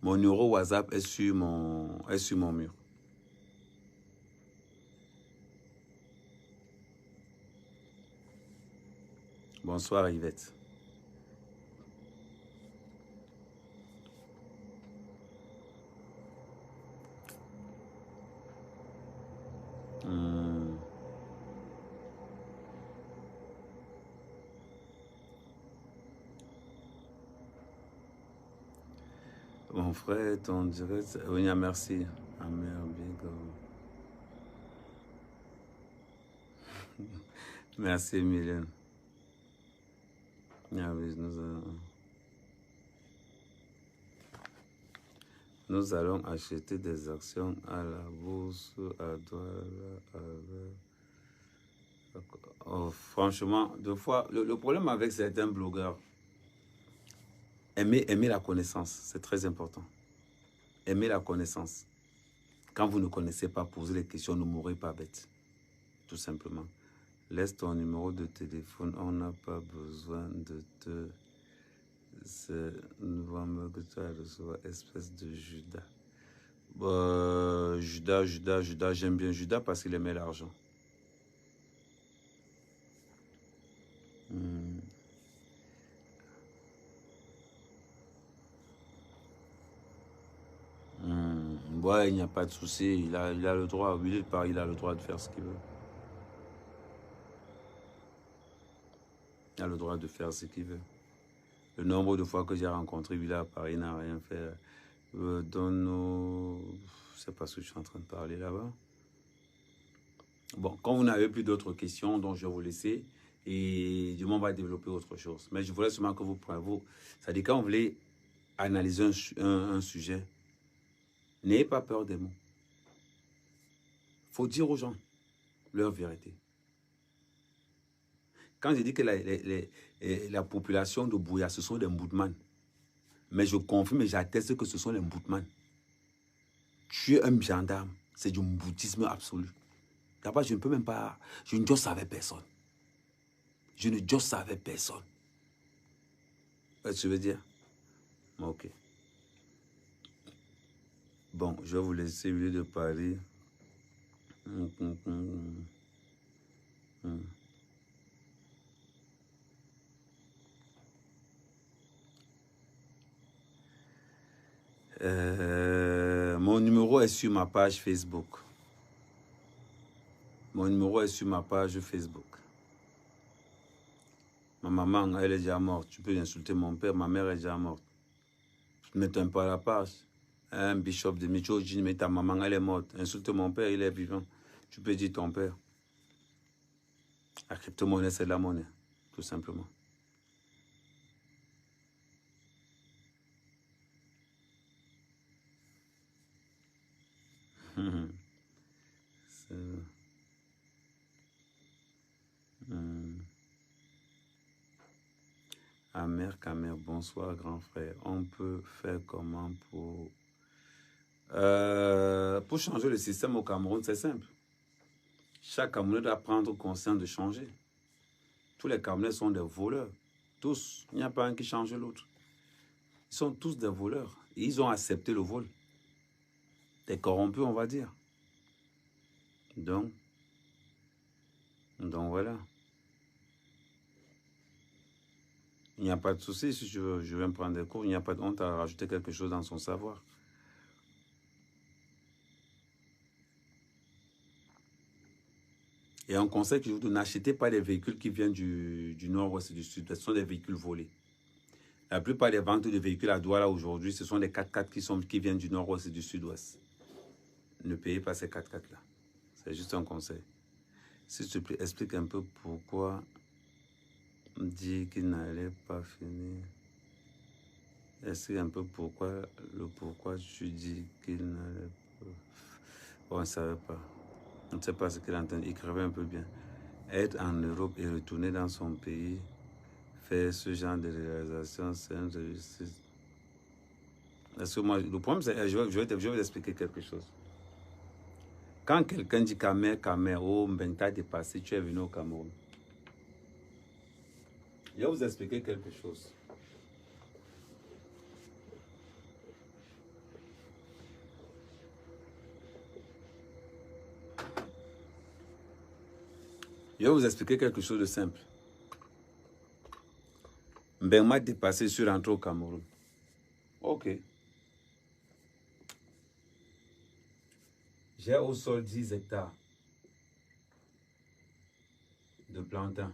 Speaker 1: Mon numéro WhatsApp est sur mon mur. Bonsoir Yvette. Mon frère, ton direct. Oui, merci. Merci, Mylène. Ah oui, nous allons acheter des actions à la bourse, à Douala. Oh, franchement, deux fois, le problème avec certains blogueurs, aimer la connaissance, c'est très important. Aimer la connaissance. Quand vous ne connaissez pas, posez les questions, ne mourrez pas bête. Tout simplement. Laisse ton numéro de téléphone, on n'a pas besoin de te... C'est nous que tu as reçu, espèce de Judas. Judas, j'aime bien Judas parce qu'il aimait l'argent. Ouais, il n'y a pas de souci, il a le droit, il a le droit de faire ce qu'il veut. Il a le droit de faire ce qu'il veut. Le nombre de fois que j'ai rencontré Villa à Paris n'a rien fait. Je sais pas ce que je suis en train de parler là-bas. Bon, quand vous n'avez plus d'autres questions, donc je vais vous laisser. Et du moins, on va développer autre chose. Mais je voulais seulement que vous preniez, c'est-à-dire quand vous voulez analyser un sujet, n'ayez pas peur des mots. Il faut dire aux gens leur vérité. Quand je dis que la population de Buea, ce sont des Mboutman, mais je confirme et j'atteste que ce sont des Mboutman. Tuer un gendarme, c'est du mboutisme absolu. D'abord, je ne peux même pas, je ne josse avec personne. Je ne josse avec personne. Tu veux dire? Ok. Bon, je vais vous laisser au lieu de parler. Mon numéro est sur ma page Facebook. Mon numéro est sur ma page Facebook. Ma maman, elle est déjà morte. Tu peux insulter mon père, ma mère est déjà morte. Ne m'étonne pas la page. Un bishop de Michoji, mais ta maman, elle est morte. Insulte mon père, il est vivant. Tu peux dire ton père. La crypto-monnaie, c'est de la monnaie, tout simplement. Amer, Kamer, bonsoir grand frère. On peut faire comment pour changer le système au Cameroun? C'est simple. Chaque Camerounais doit prendre conscience de changer. Tous les Camerounais sont des voleurs. Tous. Il n'y a pas un qui change l'autre. Ils sont tous des voleurs. Et ils ont accepté le vol. Des corrompus, on va dire. Donc voilà. Il n'y a pas de souci. Si je veux me prendre des cours, il n'y a pas de honte à rajouter quelque chose dans son savoir. Et un conseil que je vous donne, n'achetez pas des véhicules qui viennent du nord-ouest et du sud. Ce sont des véhicules volés. La plupart des ventes de véhicules à Douala aujourd'hui, ce sont des 4x4 qui viennent du nord-ouest et du sud-ouest. Ne payez pas ces 4x4 là. C'est juste un conseil. S'il te plaît, explique un peu pourquoi dire qu'il n'allait pas finir. Explique un peu pourquoi tu dis qu'il n'allait pas. Bon, on ne savait pas. On ne sait pas ce qu'il entend. Il écrivait un peu bien. Être en Europe et retourner dans son pays, faire ce genre de réalisation, c'est un réussite. Parce que moi, le problème, c'est je vais vous expliquer quelque chose. Quand quelqu'un dit Kamer, oh, Mbenta dépassé, tu es venu au Cameroun. Je vais vous expliquer quelque chose. Je vais vous expliquer quelque chose de simple. Mbemba dépassé sur rentré au Cameroun. Ok. J'ai au sol 10 hectares de plantain.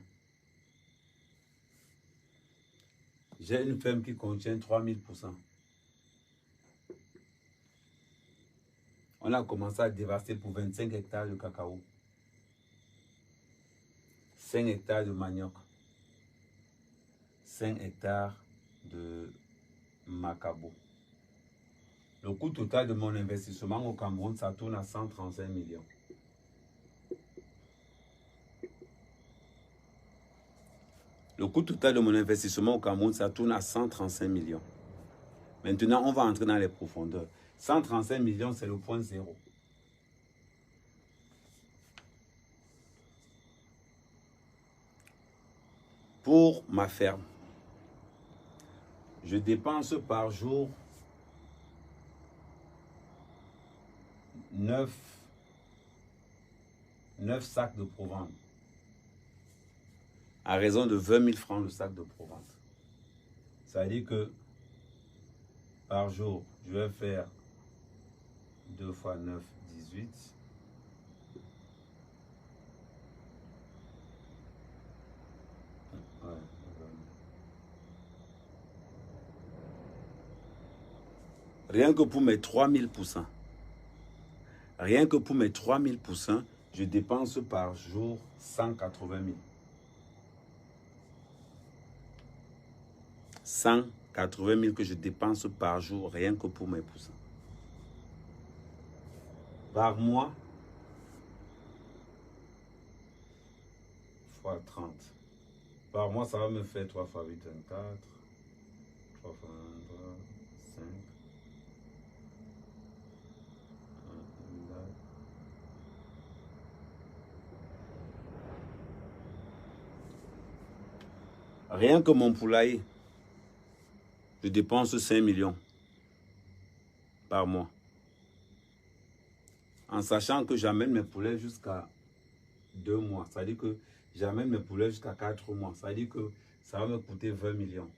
Speaker 1: J'ai une ferme qui contient 3000%. On a commencé à dévaster pour 25 hectares de cacao. 5 hectares de manioc. 5 hectares de macabo. Le coût total de mon investissement au Cameroun, ça tourne à 135 millions. Le coût total de mon investissement au Cameroun, ça tourne à 135 millions. Maintenant, on va entrer dans les profondeurs. 135 millions, c'est le point zéro. Pour ma ferme, je dépense par jour 9 sacs de Provence. À raison de 20 000 francs le sac de Provence. Ça veut dire que par jour, je vais faire 2 fois 9, 18. Ouais. Rien que pour mes 3000%. Rien que pour mes 3000%, je dépense par jour 180 000. 180 000 que je dépense par jour, rien que pour mes poussins. Par mois, fois 30. Par mois, ça va me faire 3 fois 8, 24. 3 fois 5. Rien que mon poulailler, je dépense 5 millions par mois. En sachant que j'amène mes poulets jusqu'à 2 mois. Ça veut dire que j'amène mes poulets jusqu'à 4 mois. Ça veut dire que ça va me coûter 20 millions.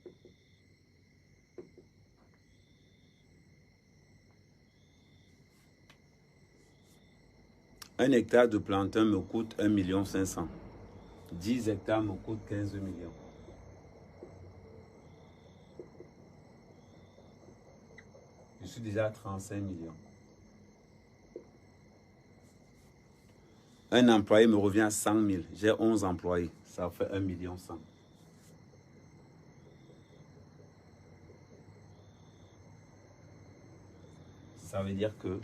Speaker 1: Un hectare de plantain me coûte 1,5 million. 10 hectares me coûtent 15 millions. Je suis déjà à 35 millions. Un employé me revient à 100 000. J'ai 11 employés. Ça fait 1,1 million. Ça veut dire que,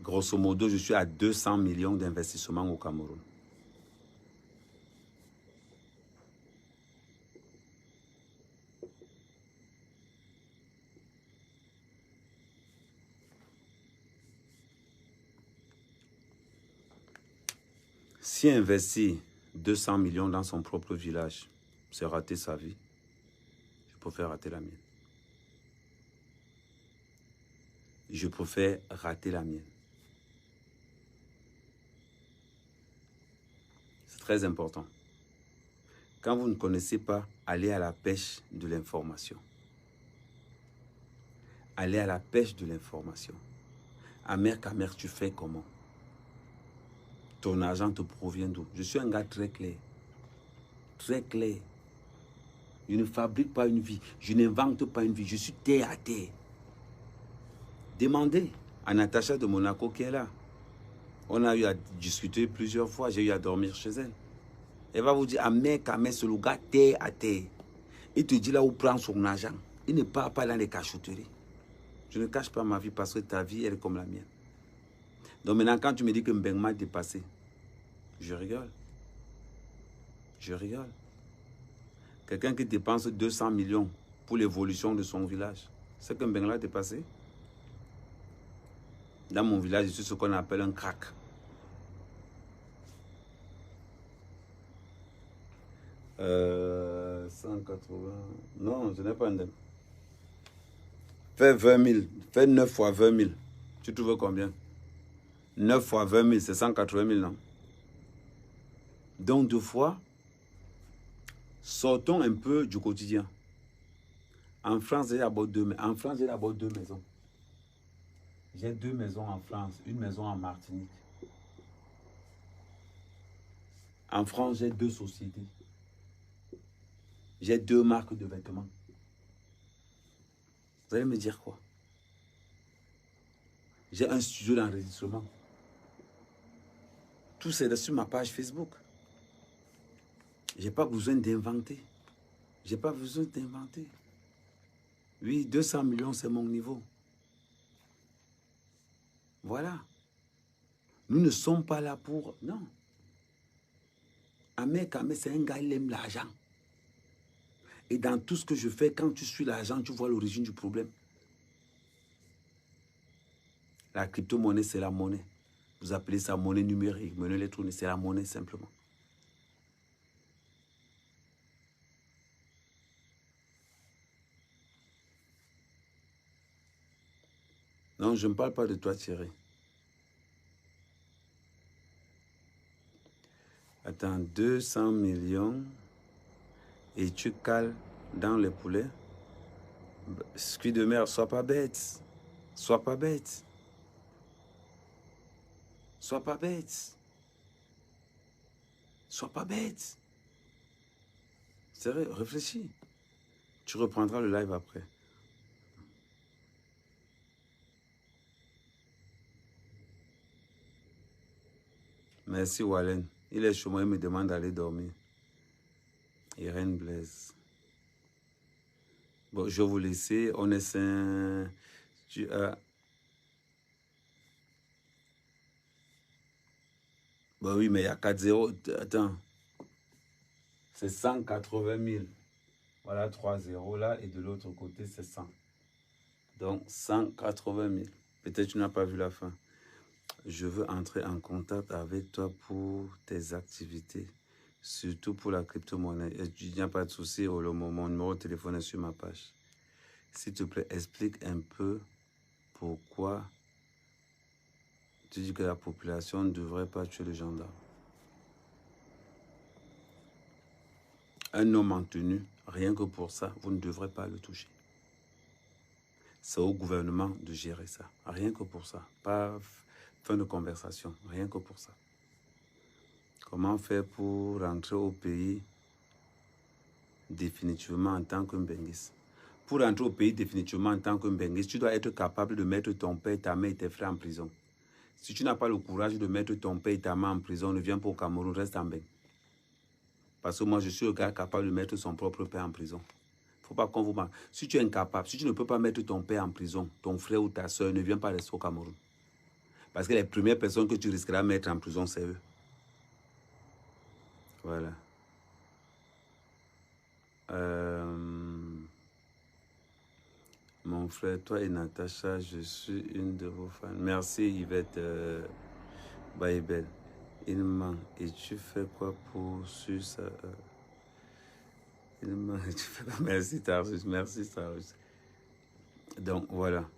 Speaker 1: grosso modo, je suis à 200 millions d'investissements au Cameroun. Si investit 200 millions dans son propre village, c'est rater sa vie. Je préfère rater la mienne. Je préfère rater la mienne. C'est très important. Quand vous ne connaissez pas, allez à la pêche de l'information. Allez à la pêche de l'information. Amer, tu fais comment? Ton argent te provient d'où? Je suis un gars très clair. Très clair. Je ne fabrique pas une vie. Je n'invente pas une vie. Je suis terre à terre. Demandez à Natacha de Monaco qui est là. On a eu à discuter plusieurs fois. J'ai eu à dormir chez elle. Elle va vous dire, Amer, c'est le gars terre à terre. Il te dit là où prend son argent. Il ne part pas dans les cachotteries. Je ne cache pas ma vie parce que ta vie, elle est comme la mienne. Donc maintenant, quand tu me dis que Mbeng m'a dépassé, je rigole. Je rigole. Quelqu'un qui dépense 200 millions pour l'évolution de son village, c'est que Mbeng l'a dépassé. Dans mon village, je suis ce qu'on appelle un crack. « 180... Non, je n'ai pas un. Fais 20 000. Fais 9 fois 20 000. Tu trouves combien? 9 fois 20 000, c'est 180 000, non? Donc, 2 fois, sortons un peu du quotidien. En France, j'ai d'abord deux maisons. J'ai 2 maisons en France, une maison en Martinique. En France, j'ai 2 sociétés. J'ai 2 marques de vêtements. Vous allez me dire quoi? J'ai un studio d'enregistrement. Tout c'est sur ma page Facebook. Je n'ai pas besoin d'inventer. Je n'ai pas besoin d'inventer. Oui, 200 millions, c'est mon niveau. Voilà. Nous ne sommes pas là pour... Non. Amer, c'est un gars, il aime l'argent. Et dans tout ce que je fais, quand tu suis l'argent, tu vois l'origine du problème. La crypto-monnaie, c'est la monnaie. Vous appelez ça monnaie numérique, monnaie électronique, c'est la monnaie simplement. Non, je ne parle pas de toi, Thierry. Attends, 200 millions et tu cales dans les poulets. Cuit de mer, sois pas bête. Sois pas bête. Sois pas bête. Sois pas bête. Sérieux, réfléchis. Tu reprendras le live après. Merci Wallen. Il est chez moi, il me demande d'aller dormir. Irène Blaise. Bon, je vais vous laisser. On est 5. Tu as... Bah oui, mais il y a 4 zéros. Attends. C'est 180 000. Voilà 3 zéros là. Et de l'autre côté, c'est 100. Donc, 180 000. Peut-être tu n'as pas vu la fin. Je veux entrer en contact avec toi pour tes activités. Surtout pour la crypto-monnaie. Il n'y a pas de souci. Mon numéro de téléphone est sur ma page. S'il te plaît, explique un peu pourquoi tu dis que la population ne devrait pas tuer les gendarmes. Un homme en tenue, rien que pour ça, vous ne devrez pas le toucher. C'est au gouvernement de gérer ça. Rien que pour ça. Pas fin de conversation. Rien que pour ça. Comment faire pour rentrer au pays définitivement en tant qu'un benguiste? Pour rentrer au pays définitivement en tant qu'un benguiste, tu dois être capable de mettre ton père, ta mère et tes frères en prison. Si tu n'as pas le courage de mettre ton père et ta mère en prison, ne viens pas au Cameroun, reste en Beng. Parce que moi, je suis le gars capable de mettre son propre père en prison. Il ne faut pas qu'on vous marque. Si tu es incapable, si tu ne peux pas mettre ton père en prison, ton frère ou ta soeur, ne viens pas rester au Cameroun. Parce que les premières personnes que tu risqueras de mettre en prison, c'est eux. Voilà. Mon frère, toi et Natacha, je suis une de vos fans. Merci Yvette Baïbel. Il manque. Et tu fais quoi pour sur ça? Il manque. Tu fais quoi? Merci Tarus. Merci Tarus. Donc voilà.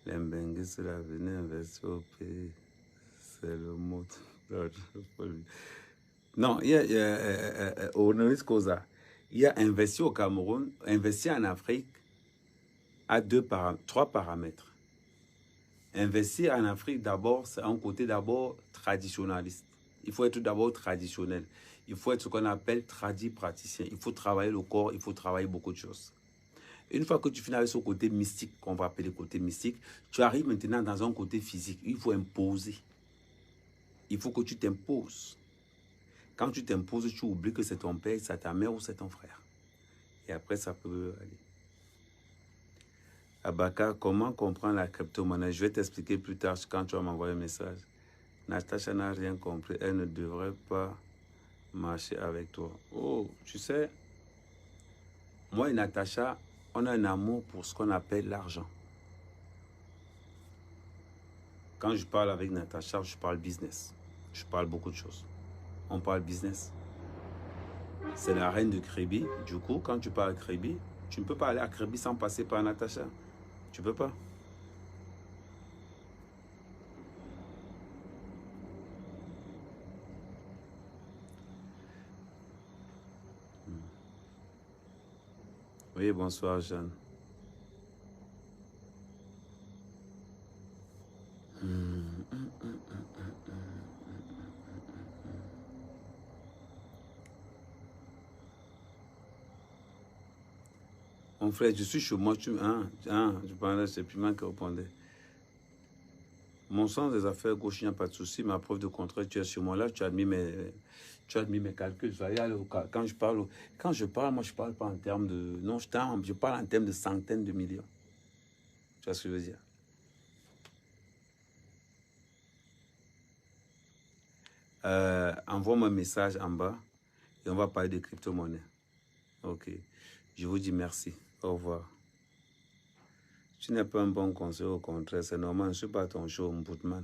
Speaker 1: Les Mbengues sur l'avenir investir au pays. C'est le mot. Non, il y a Honoris Causa. Il y a investi au Cameroun, investi en Afrique à 3 paramètres. Investir en Afrique d'abord, c'est un côté d'abord traditionnaliste. Il faut être d'abord traditionnel. Il faut être ce qu'on appelle praticien. Il faut travailler le corps, il faut travailler beaucoup de choses. Une fois que tu finis avec ce côté mystique, qu'on va appeler côté mystique, tu arrives maintenant dans un côté physique. Il faut imposer. Il faut que tu t'imposes. Quand tu t'imposes, tu oublies que c'est ton père, c'est ta mère ou c'est ton frère. Et après, ça peut aller. Abaka, comment comprendre la crypto-monnaie? Je vais t'expliquer plus tard quand tu vas m'envoyer un message. Natacha n'a rien compris. Elle ne devrait pas marcher avec toi. Oh, tu sais, moi et Natacha, on a un amour pour ce qu'on appelle l'argent. Quand je parle avec Natacha, je parle business. Je parle beaucoup de choses. On parle business. C'est la reine de Crébi. Du coup, quand tu parles à Crébi, tu ne peux pas aller à Crébi sans passer par Natacha. Tu peux pas. Oui, bonsoir Jeanne. Mon frère, je suis chez moi, je parlais, c'est Piment qui répondait. Mon sens des affaires gauche, il n'y a pas de souci, ma preuve de contrat, tu es sur moi là, tu as admis mes calculs. Quand je parle, moi, je ne parle pas en termes de... Non, je parle en termes de centaines de millions. Tu vois ce que je veux dire? Envoie-moi un message en bas et on va parler de crypto-monnaie. Ok. Je vous dis merci. Au revoir. Tu n'es pas un bon conseiller, au contraire, c'est normal, je ne suis pas ton show, Mboutman.